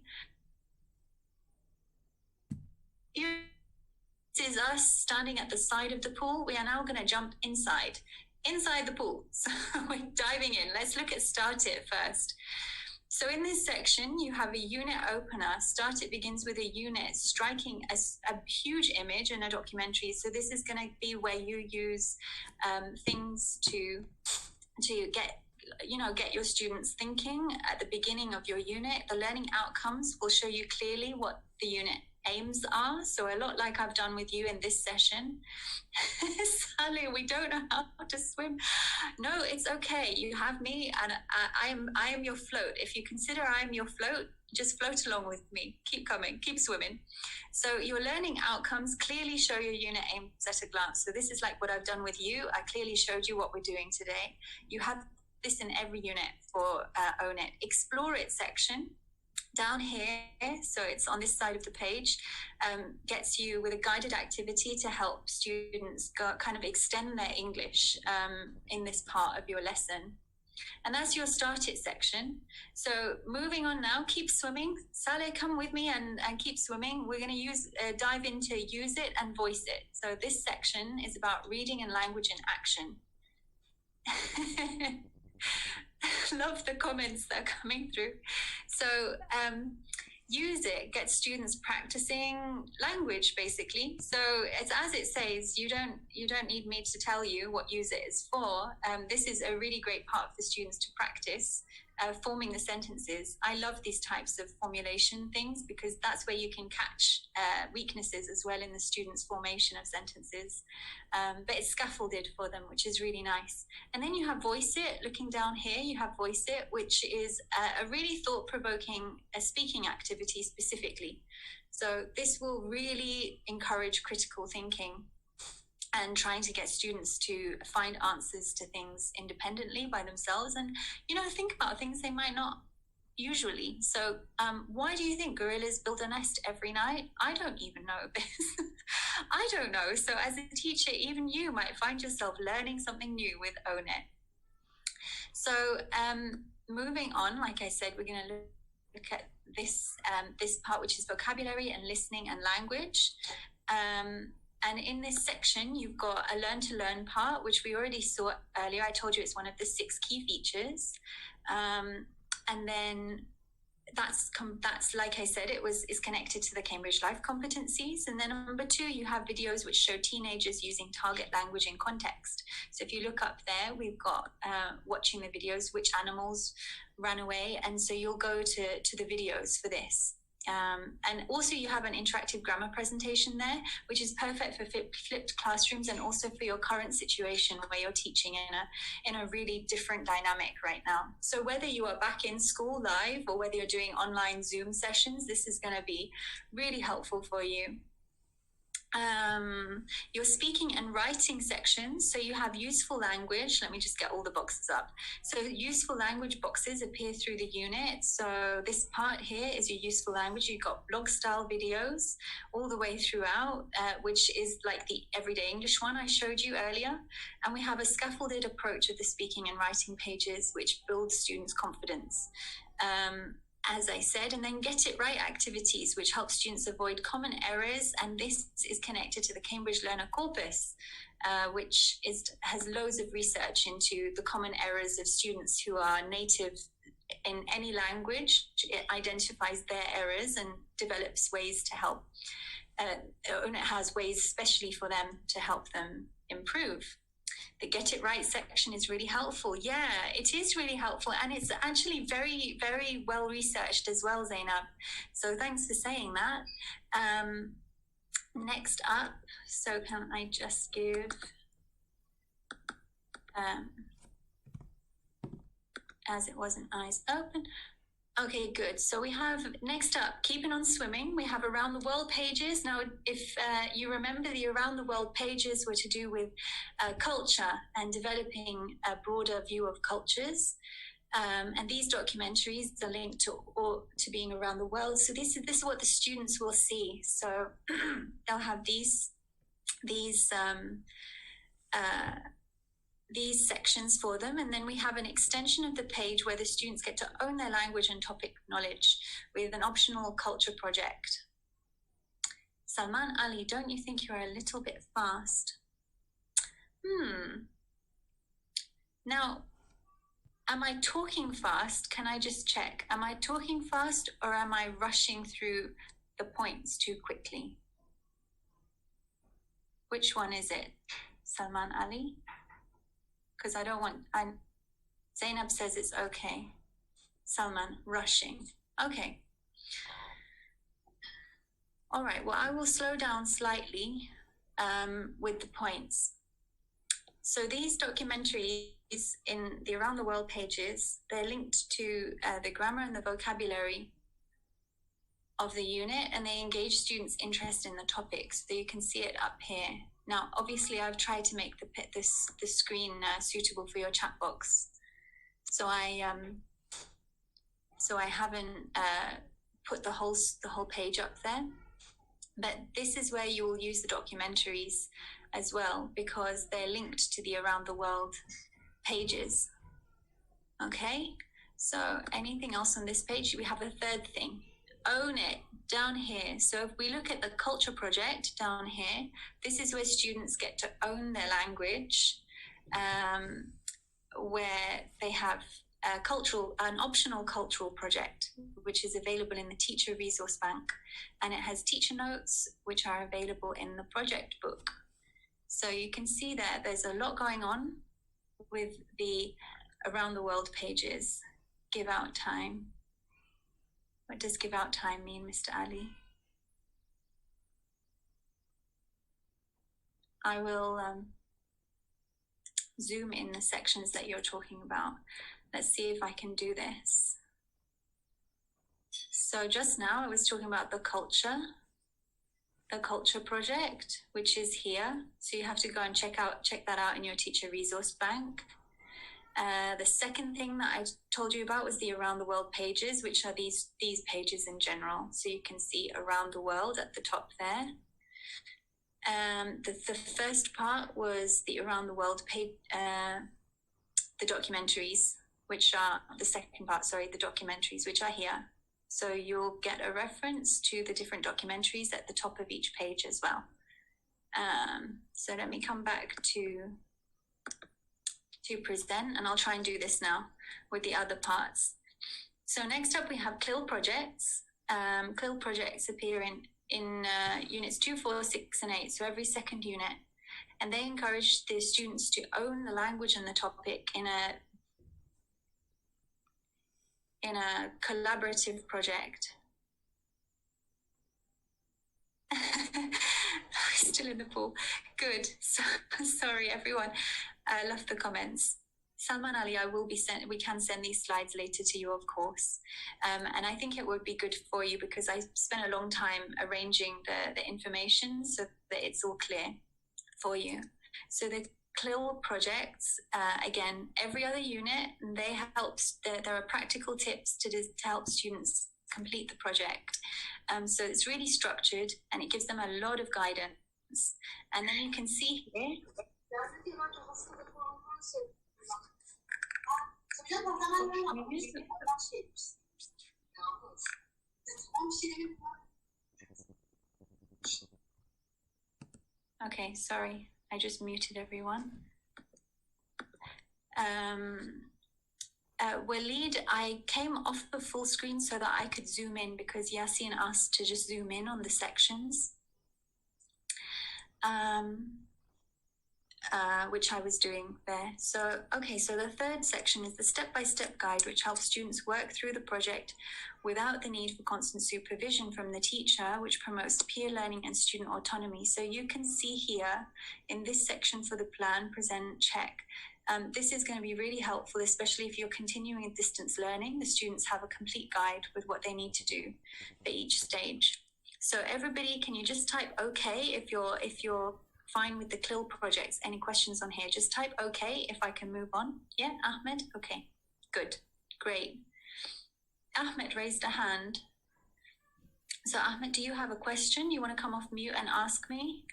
This is us standing at the side of the pool. We are now going to jump inside the pool. So we're diving in. Let's look at Start It first. So in this section, you have a unit opener. Start It begins with a unit striking a huge image in a documentary. So this is going to be where you use things to get your students thinking at the beginning of your unit. The learning outcomes will show you clearly what the unit aims are. So a lot like I've done with you in this session. Sally, we don't know how to swim. No, it's okay. You have me, and I am your float. If you consider I am your float, just float along with me. Keep coming, keep swimming. So your learning outcomes clearly show your unit aims at a glance. So this is like what I've done with you. I clearly showed you what we're doing today. You have this in every unit for Own It. Explore It section Down here, so it's on this side of the page, gets you with a guided activity to help students kind of extend their English in this part of your lesson. And that's your start it section. So moving on now, keep swimming. Saleh, come with me and keep swimming. We're going to dive into use it and voice it. So this section is about reading and language in action. Love the comments that are coming through. So use it, get students practicing language basically. So it's as it says, you don't need me to tell you what use it is for. This is a really great part for students to practice forming the sentences. I love these types of formulation things because that's where you can catch weaknesses as well in the students' formation of sentences. But it's scaffolded for them, which is really nice. And then you have voice it. Looking down here, you have voice it, which is a really thought-provoking speaking activity specifically. So this will really encourage critical thinking and trying to get students to find answers to things independently by themselves and, think about things they might not usually. So why do you think gorillas build a nest every night? I don't even know this. I don't know. So as a teacher, even you might find yourself learning something new with Own It. So moving on, like I said, we're going to look at this part, which is vocabulary and listening and language. And in this section, you've got a learn to learn part, which we already saw earlier. I told you it's one of the 6 key features. And then that's like I said, is connected to the Cambridge Life competencies. And then number 2, you have videos which show teenagers using target language in context. So if you look up there, we've got watching the videos, which animals ran away. And so you'll go to the videos for this. And also you have an interactive grammar presentation there, which is perfect for flipped classrooms and also for your current situation where you're teaching in a really different dynamic right now. So whether you are back in school live or whether you're doing online Zoom sessions, this is going to be really helpful for you. Your speaking and writing sections. So you have useful language. Let me just get all the boxes up. So useful language boxes appear through the unit. So this part here is your useful language. You've got blog style videos all the way throughout, which is like the everyday English one I showed you earlier. And we have a scaffolded approach of the speaking and writing pages, which builds students' confidence. As I said, and then get it right activities, which help students avoid common errors. And this is connected to the Cambridge Learner Corpus, which has loads of research into the common errors of students who are native in any language. It identifies their errors and develops ways to help. And it has ways especially for them to help them improve. The Get It Right section is really helpful. Yeah, it is really helpful. And it's actually very, very well researched as well, Zainab. So thanks for saying that. Next up, so can I just give... as it wasn't eyes open. Okay, good. So we have, next up, keeping on swimming, we have around the world pages. Now, if you remember, the around the world pages were to do with culture and developing a broader view of cultures. And these documentaries are linked to being around the world. So this is what the students will see. So they'll have these sections for them, and then we have an extension of the page where the students get to own their language and topic knowledge with an optional culture project. Salman Ali, don't you think you're a little bit fast? Now, am I talking fast? Can I just check? Am I talking fast or am I rushing through the points too quickly? Which one is it, Salman Ali? Because I don't want, Zainab says it's okay. Salman, rushing. Okay. All right, well, I will slow down slightly with the points. So these documentaries in the Around the World pages, they're linked to the grammar and the vocabulary of the unit, and they engage students' interest in the topics. So you can see it up here. Now, obviously, I've tried to make the screen suitable for your chat box. So I haven't put the whole page up there. But this is where you will use the documentaries as well, because they're linked to the Around the World pages. Okay, so anything else on this page? We have a third thing. Own it down here. So if we look at the culture project down here, this is where students get to own their language, where they have an optional cultural project, which is available in the teacher resource bank, and it has teacher notes, which are available in the project book. So you can see that there's a lot going on with the Around the World pages. Give out time. What does give out time mean, Mr. Ali? I will zoom in the sections that you're talking about. Let's see if I can do this. So just now I was talking about the culture project, which is here. So you have to go and check that out in your teacher resource bank. The second thing that I told you about was the Around the World pages, which are these pages in general. So you can see Around the World at the top there. The first part was the Around the World page, the documentaries, which are the second part, the documentaries, which are here. So you'll get a reference to the different documentaries at the top of each page as well. So let me come back to present, and I'll try and do this now with the other parts. So next up we have CLIL projects. CLIL projects appear in units 2, 4, 6, and 8, so every second unit. And they encourage the students to own the language and the topic in a collaborative project. Still in the pool. Good. So, sorry, everyone. I love the comments. Salman Ali, we can send these slides later to you, of course. And I think it would be good for you because I spent a long time arranging the information so that it's all clear for you. So the CLIL projects, again, every other unit, there are practical tips to help students complete the project. So it's really structured and it gives them a lot of guidance. And then you can see here. Okay, sorry, I just muted everyone. Waleed, I came off the full screen so that I could zoom in because Yasin asked to just zoom in on the sections, which I was doing there. So, okay, so the third section is the step-by-step guide, which helps students work through the project without the need for constant supervision from the teacher, which promotes peer learning and student autonomy. So you can see here in this section for the plan, present, check. This is going to be really helpful, especially if you're continuing in distance learning. The students have a complete guide with what they need to do for each stage. So everybody, can you just type OK if you're fine with the CLIL projects? Any questions on here? Just type OK if I can move on. Yeah, Ahmed? Okay, good, great. Ahmed raised a hand. So Ahmed, do you have a question? You want to come off mute and ask me?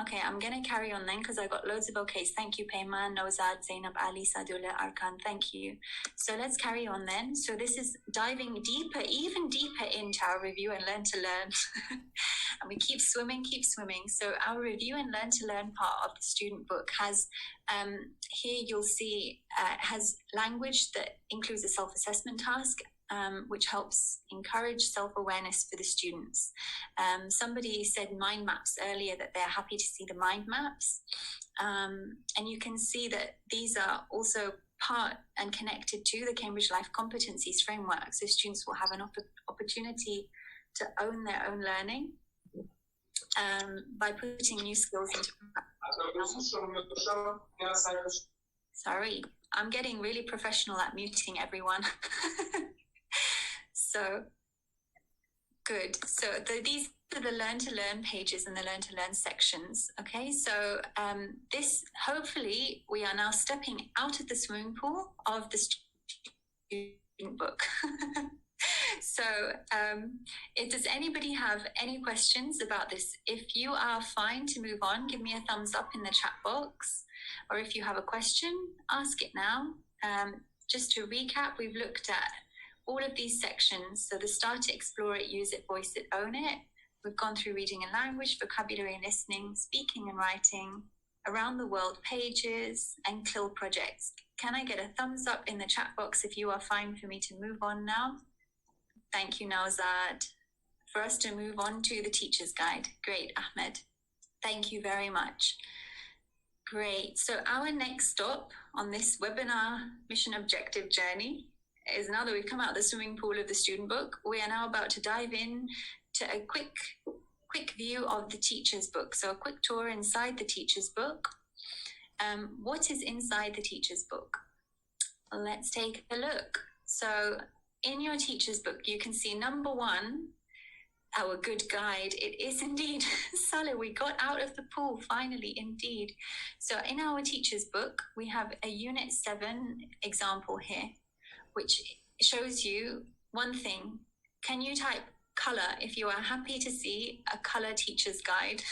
Okay, I'm going to carry on then because I got loads of okays. Thank you, Payman, Nozad, Zainab, Ali, Sadullah, Arkan. Thank you. So let's carry on then. So this is diving deeper, even deeper into our review and learn to learn. And we keep swimming. So our review and learn to learn part of the student book has, here you'll see, has language that includes a self-assessment task, which helps encourage self-awareness for the students. Somebody said mind maps earlier, that they're happy to see the mind maps. And you can see that these are also part and connected to the Cambridge Life Competencies Framework. So students will have an opportunity to own their own learning by putting new skills into practice. Sorry, I'm getting really professional at muting everyone. So good. So these are the learn to learn pages and the learn to learn sections. Okay, so this, hopefully we are now stepping out of the swimming pool of the student book. So does anybody have any questions about this? If you are fine to move on, give me a thumbs up in the chat box. Or if you have a question, ask it now. Just to recap, we've looked at all of these sections. So the start it, explore it, use it, voice it, own it. We've gone through reading and language, vocabulary and listening, speaking and writing, around the world pages, and CLIL projects. Can I get a thumbs up in the chat box if you are fine for me to move on now? Thank you, Nawzad. For us to move on to the teacher's guide. Great, Ahmed. Thank you very much. Great. So our next stop on this webinar mission objective journey is, now that we've come out of the swimming pool of the student book, we are now about to dive in to a quick view of the teacher's book. So a quick tour inside the teacher's book. What is inside the teacher's book? Let's take a look. So in your teacher's book, you can see number 1, our good guide. It is indeed Saleh. We got out of the pool finally, indeed. So in our teacher's book, we have a Unit 7 example here, which shows you one thing. Can you type color if you are happy to see a color teacher's guide?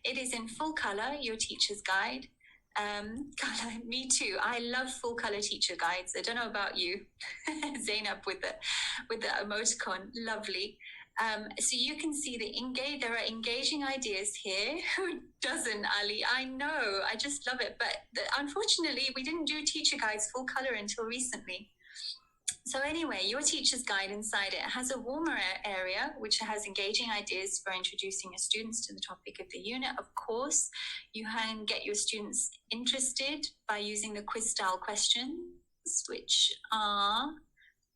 It is in full color, your teacher's guide. Color, me too. I love full color teacher guides. I don't know about you. Zainab with the emoticon, lovely. So you can see there are engaging ideas here. Who doesn't, Ali? I know, I just love it. But unfortunately, we didn't do teacher guides full color until recently. So anyway, your teacher's guide inside it has a warmer area, which has engaging ideas for introducing your students to the topic of the unit. Of course, you can get your students interested by using the quiz-style questions, which are,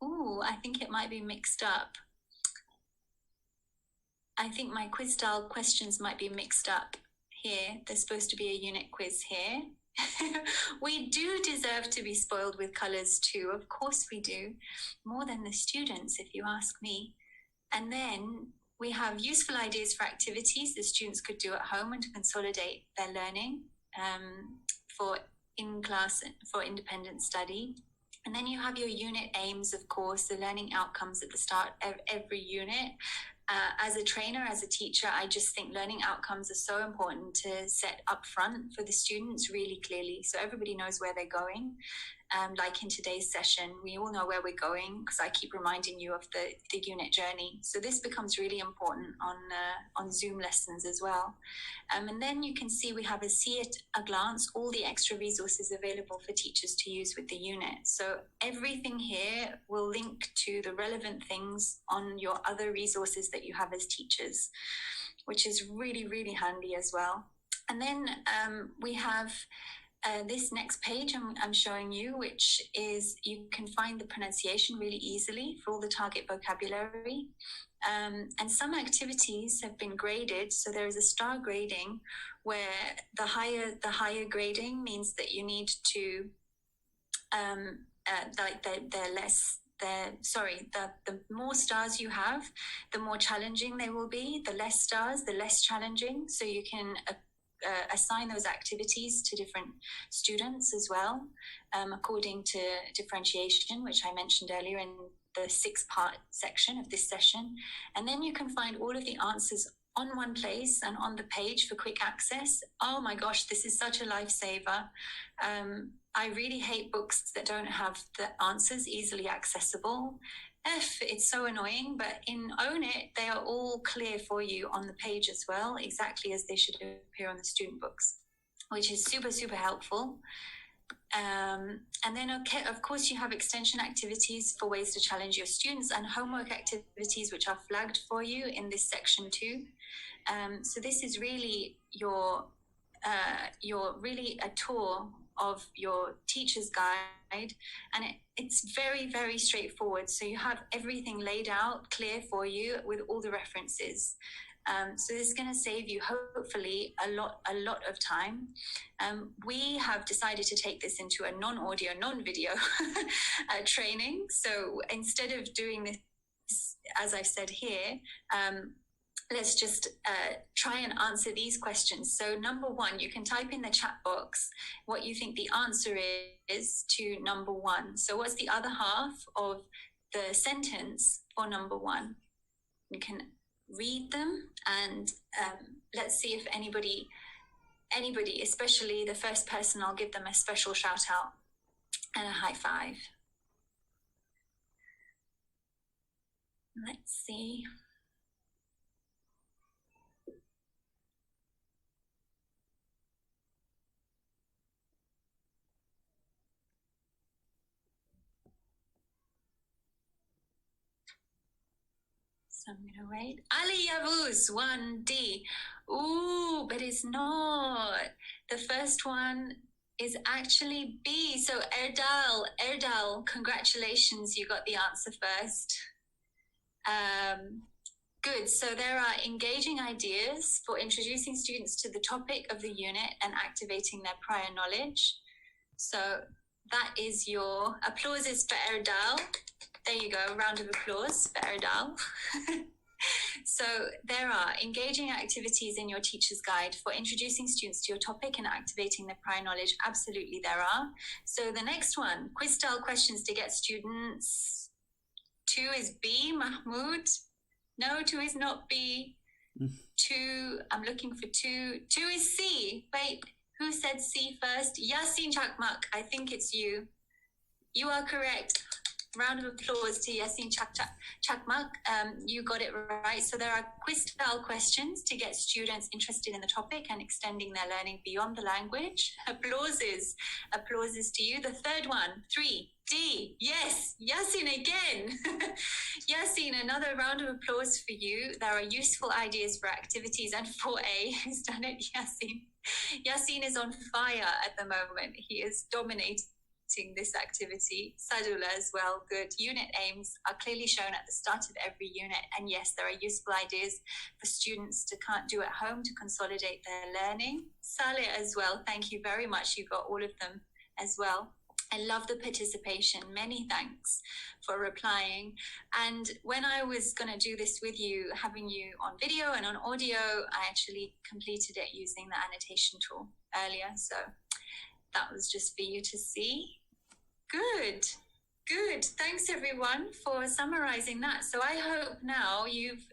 I think it might be mixed up. I think my quiz-style questions might be mixed up here. There's supposed to be a unit quiz here. We do deserve to be spoiled with colors too. Of course we do. More than the students, if you ask me. And then we have useful ideas for activities the students could do at home and to consolidate their learning for in-class, for independent study. And then you have your unit aims, of course, the learning outcomes at the start of every unit. As a trainer, as a teacher, I just think learning outcomes are so important to set up front for the students really clearly, so everybody knows where they're going. Like in today's session, we all know where we're going because I keep reminding you of the unit journey. So this becomes really important on Zoom lessons as well. And then you can see we have see at a glance all the extra resources available for teachers to use with the unit. So everything here will link to the relevant things on your other resources that you have as teachers, which is really, really handy as well. And then we have this next page I'm showing you, which is, you can find the pronunciation really easily for all the target vocabulary. And some activities have been graded. So there is a star grading where the higher grading means that you need to, the more stars you have, the more challenging they will be. The less stars, the less challenging. So you can assign those activities to different students as well, according to differentiation, which I mentioned earlier in the 6-part section of this session. And then you can find all of the answers on one place and on the page for quick access. Oh my gosh, this is such a lifesaver. I really hate books that don't have the answers easily accessible. It's so annoying, but in Own It, they are all clear for you on the page as well, exactly as they should appear on the student books, which is super, super helpful. And then, of course, you have extension activities for ways to challenge your students and homework activities, which are flagged for you in this section too. So this is really your really a tour of your teacher's guide, and it's very, very straightforward. So you have everything laid out clear for you with all the references. So this is going to save you hopefully a lot of time. We have decided to take this into a non-audio, non-video training. So instead of doing this, as I said here, let's just try and answer these questions. So number one, you can type in the chat box what you think the answer is to number one. So what's the other half of the sentence for number one? You can read them, and let's see if anybody, especially the first person, I'll give them a special shout out and a high five. Let's see. So I'm gonna wait. Ali Yavuz, 1D. Ooh, but it's not. The first one is actually B. So Erdal, congratulations, you got the answer first. Good. So there are engaging ideas for introducing students to the topic of the unit and activating their prior knowledge. So that is your applause is for Erdal. There you go. Round of applause for Erdal. So there are engaging activities in your teacher's guide for introducing students to your topic and activating their prior knowledge. Absolutely, there are. So the next one, quiz style questions to get students. 2 is B, Mahmoud. No, 2 is not B. 2, I'm looking for 2. 2 is C. Wait, who said C first? Yasin Chakmak, I think it's you. You are correct. Round of applause to Yasin Chakmak. You got it right. So there are quiz-style questions to get students interested in the topic and extending their learning beyond the language. Applauses to you. The third one, 3D. Yes, Yasin again. Yasin, another round of applause for you. There are useful ideas for activities. And 4A, who's done it? Yasin. Yasin is on fire at the moment. He is dominating this activity. Sadula as well, good. Unit aims are clearly shown at the start of every unit, and yes, there are useful ideas for students to do at home to consolidate their learning. Saleh as well, thank you very much, you got all of them as well. I love the participation. Many thanks for replying. And when I was going to do this with you, having you on video and on audio, I actually completed it using the annotation tool earlier, so that was just for you to see. Good. Thanks everyone for summarizing that. So I hope now you've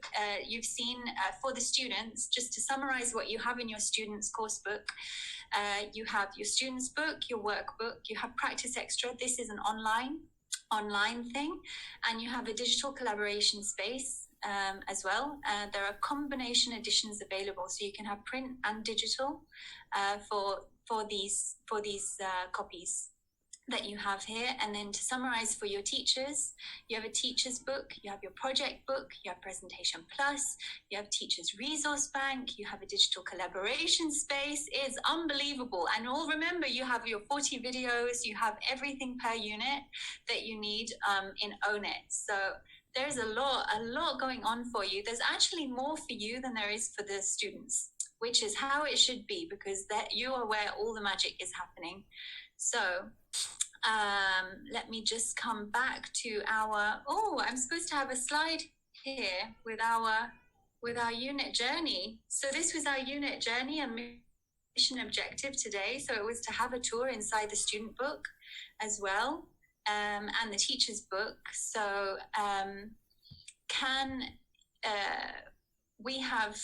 seen for the students, just to summarize what you have in your students' course book. You have your students' book, your workbook, you have Practice Extra. This is an online thing, and you have a digital collaboration space as well. There are combination editions available, so you can have print and digital for these copies that you have here. And then to summarize for your teachers, you have a teacher's book, you have your project book, you have Presentation Plus, you have Teachers Resource Bank, you have a digital collaboration space. It's unbelievable. And all remember, you have your 40 videos, you have everything per unit that you need in Own It. So there's a lot going on for you. There's actually more for you than there is for the students, which is how it should be, because that you are where all the magic is happening. So let me just come back to I'm supposed to have a slide here with our unit journey. So this was our unit journey and mission objective today. So it was to have a tour inside the student book as well, and the teacher's book. So we have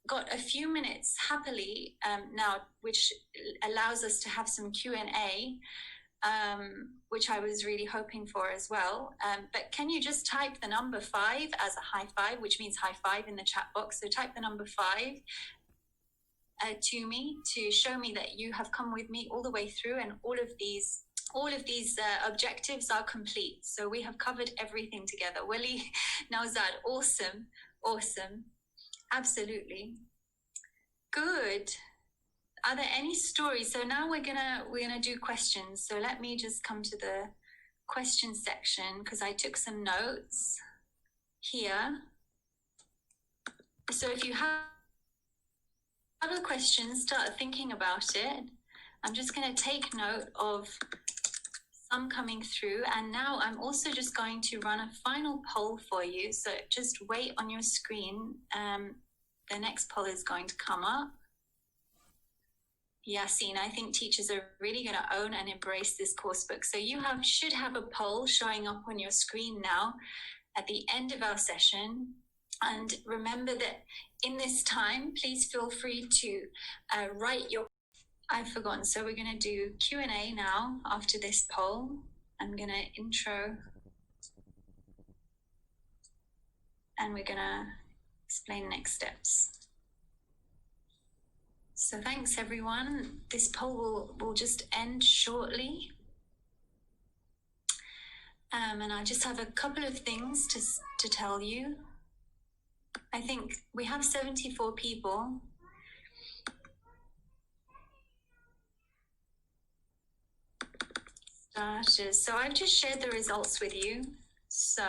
got a few minutes happily now, which allows us to have some Q&A, which I was really hoping for as well. But can you just type the number 5 as a high five, which means high five in the chat box. So type the number 5 to me to show me that you have come with me all the way through, and all of these objectives are complete. So we have covered everything together. Wali Nauzad, awesome. Absolutely. Good. Are there any stories? So now we're gonna do questions. So let me just come to the question section, because I took some notes here. So if you have a question, start thinking about it. I'm just going to take note of some coming through, and now I'm also just going to run a final poll for you. So just wait on your screen the next poll is going to come up. Yasin, I think teachers are really going to own and embrace this coursebook. So you should have a poll showing up on your screen now at the end of our session. And remember that in this time, please feel free to write your... I've forgotten. So we're going to do Q&A now after this poll. I'm going to intro. And we're going to explain next steps. So thanks, everyone. This poll will just end shortly. And I just have a couple of things to tell you. I think we have 74 people. Starters. So I've just shared the results with you. So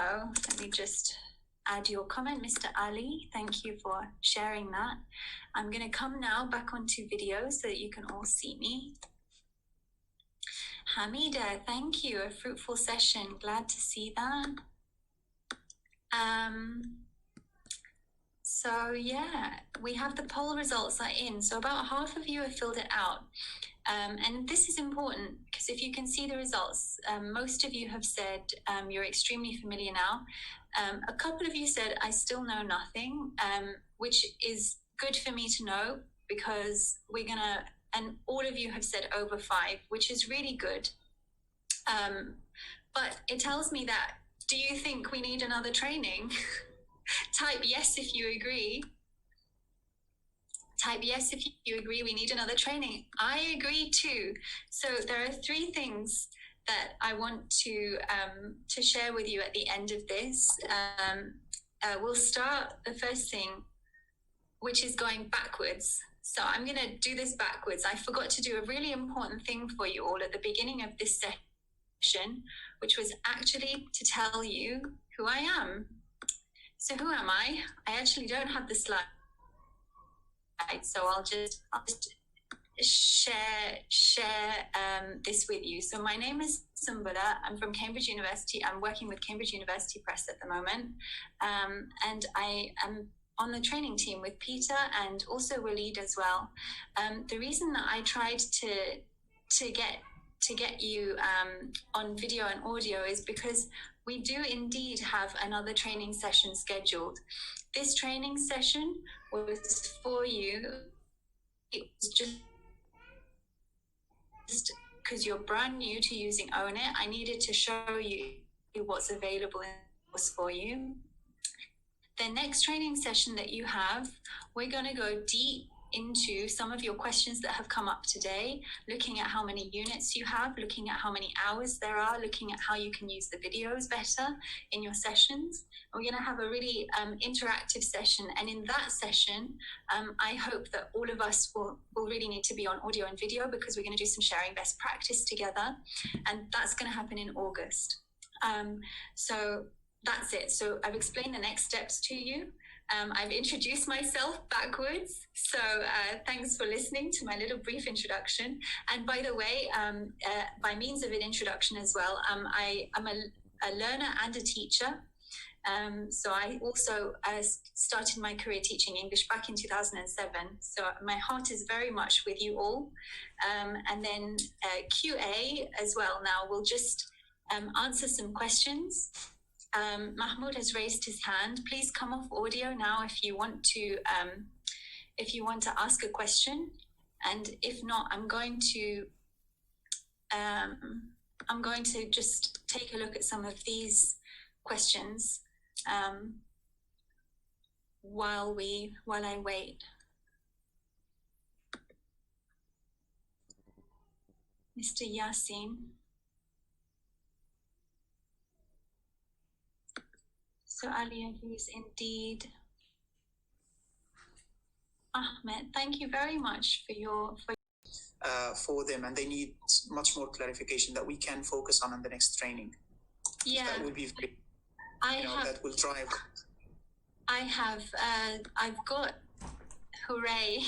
let me just add your comment, Mr. Ali. Thank you for sharing that. I'm going to come now back onto video so that you can all see me. Hamida, thank you. A fruitful session. Glad to see that. So yeah, we have the poll results are in. So about half of you have filled it out. And this is important because if you can see the results, most of you have said you're extremely familiar now. A couple of you said, I still know nothing, which is good for me to know because we're going to, and all of you have said over 5, which is really good. But it tells me that, do you think we need another training? Type yes if you agree. Type yes if you agree we need another training. I agree too. So there are 3 things that I want to share with you at the end of this. We'll start the first thing, which is going backwards. So I'm going to do this backwards. I forgot to do a really important thing for you all at the beginning of this session, which was actually to tell you who I am. So who am I? I actually don't have the slide. So I'll just share this with you. So my name is Sumbula. I'm from Cambridge University. I'm working with Cambridge University Press at the moment. And I am on the training team with Peter and also Waleed as well. The reason that I tried to get you on video and audio is because we do indeed have another training session scheduled. This training session was for you. It was just because you're brand new to using Own It. I needed to show you what's available for you. The next training session that you have, we're going to go deep into some of your questions that have come up today, looking at how many units you have, looking at how many hours there are, looking at how you can use the videos better in your sessions. And we're going to have a really interactive session. And in that session, I hope that all of us will really need to be on audio and video because we're going to do some sharing best practice together. And that's going to happen in August. So that's it. So I've explained the next steps to you. I've introduced myself backwards. So thanks for listening to my little brief introduction. And by the way, by means of an introduction as well, I am a learner and a teacher. So I also started my career teaching English back in 2007. So my heart is very much with you all. And then QA as well. Now we'll just answer some questions. Mahmoud has raised his hand. Please come off audio now if you want to ask a question, and if not, I'm going to just take a look at some of these questions while I wait. Mr. Yasin. So Ali agrees indeed. Ahmed, thank you very much for them, and they need much more clarification that we can focus on in the next training. Yeah, that would be very, that will drive. I've got. Hooray.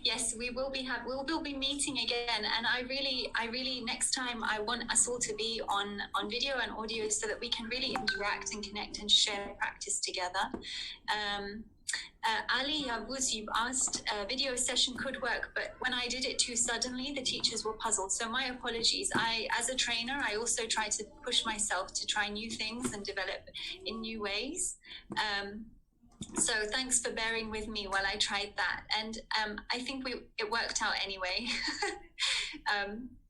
Yes, we will be meeting again, and I really next time I want us all to be on video and audio so that we can really interact and connect and share practice together. Ali Yavuz, you've asked a video session could work, but when I did it too suddenly, the teachers were puzzled. So my apologies. As a trainer, I also try to push myself to try new things and develop in new ways. So thanks for bearing with me while I tried that. And I think it worked out anyway.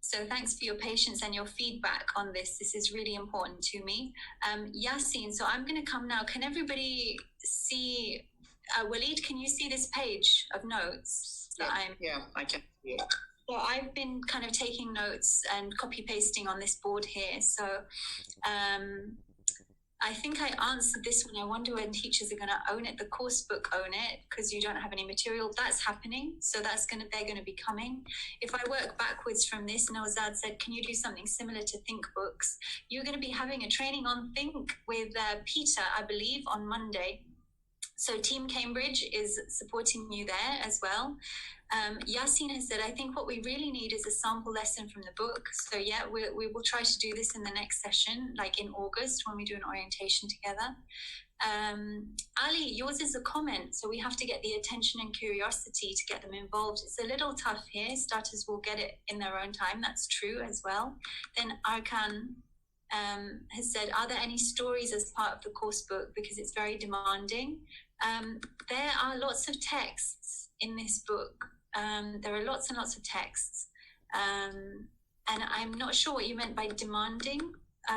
So thanks for your patience and your feedback on this. This is really important to me. Yasin, so I'm going to come now. Can everybody see, Waleed, can you see this page of notes? Yeah, I can see it. So I've been kind of taking notes and copy pasting on this board here. So I think I answered this one. I wonder when teachers are going to own it. The course book own it because you don't have any material. That's happening. So they're going to be coming. If I work backwards from this, Nawzad said, can you do something similar to Think Books? You're going to be having a training on Think with Peter, I believe, on Monday. So Team Cambridge is supporting you there as well. Yasin has said, I think what we really need is a sample lesson from the book. So yeah, we will try to do this in the next session, like in August when we do an orientation together. Ali, yours is a comment. So we have to get the attention and curiosity to get them involved. It's a little tough here. Starters will get it in their own time. That's true as well. Then Arkan has said, are there any stories as part of the course book? Because it's very demanding. There are lots of texts in this book. There are lots and lots of texts. And I'm not sure what you meant by demanding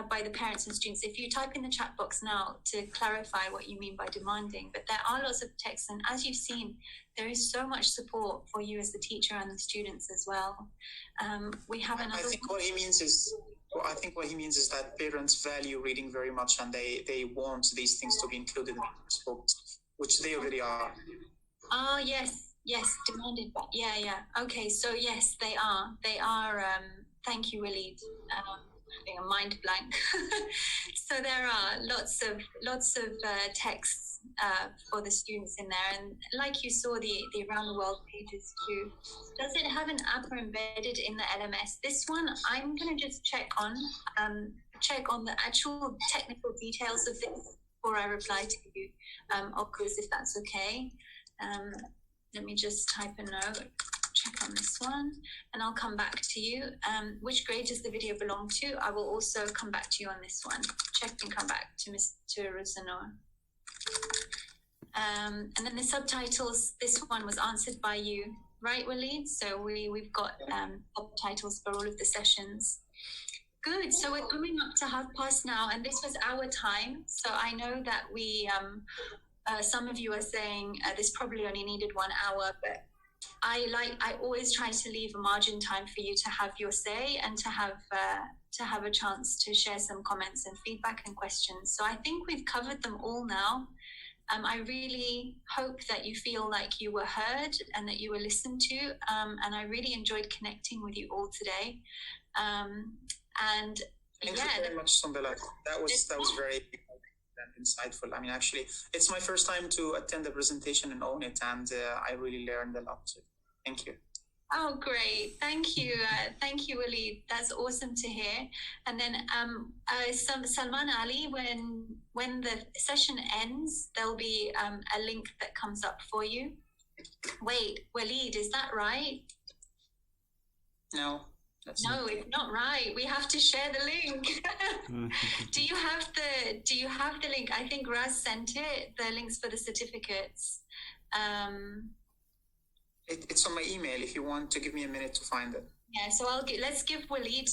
by the parents and students. If you type in the chat box now to clarify what you mean by demanding, but there are lots of texts. And as you've seen, there is so much support for you as the teacher and the students as well. We have another. I think what he means is that parents value reading very much, and they want these things to be included in the books, which they already are. Oh, yes, demanded, but yeah. Okay, so yes, they are. Thank you, Waleed. Having a mind blank. So there are lots of texts for the students in there, and like you saw the around the world pages too. Does it have an app or embedded in the LMS? This one I'm going to just check on the actual technical details of this before I reply to you, of course, if that's okay. Let me just type a note, check on this one, and I'll come back to you. Which grade does the video belong to? I will also come back to you on this one. Check and come back to Mr. Ruzanor. And then the subtitles, this one was answered by you, right, Waleed? So we've got subtitles for all of the sessions. Good, so we're coming up to 1:30 now, and this was our time. So I know that we... some of you are saying this probably only needed 1 hour, but I always try to leave a margin time for you to have your say and to have a chance to share some comments and feedback and questions. So I think we've covered them all now. I really hope that you feel like you were heard and that you were listened to. And I really enjoyed connecting with you all today. And thank you very much, Sumbela. That was very insightful. I mean, actually, it's my first time to attend the presentation and own it, and I really learned a lot too. Thank you. Oh, great. Thank you. Thank you, Waleed. That's awesome to hear. And then Salman Ali, when the session ends, there'll be a link that comes up for you. Wait, Waleed, is that right? No. No, it's not right. We have to share the link. Do you have the link? I think Raz sent it, the links for the certificates. It's on my email if you want to give me a minute to find it. Yeah, so let's give Waleed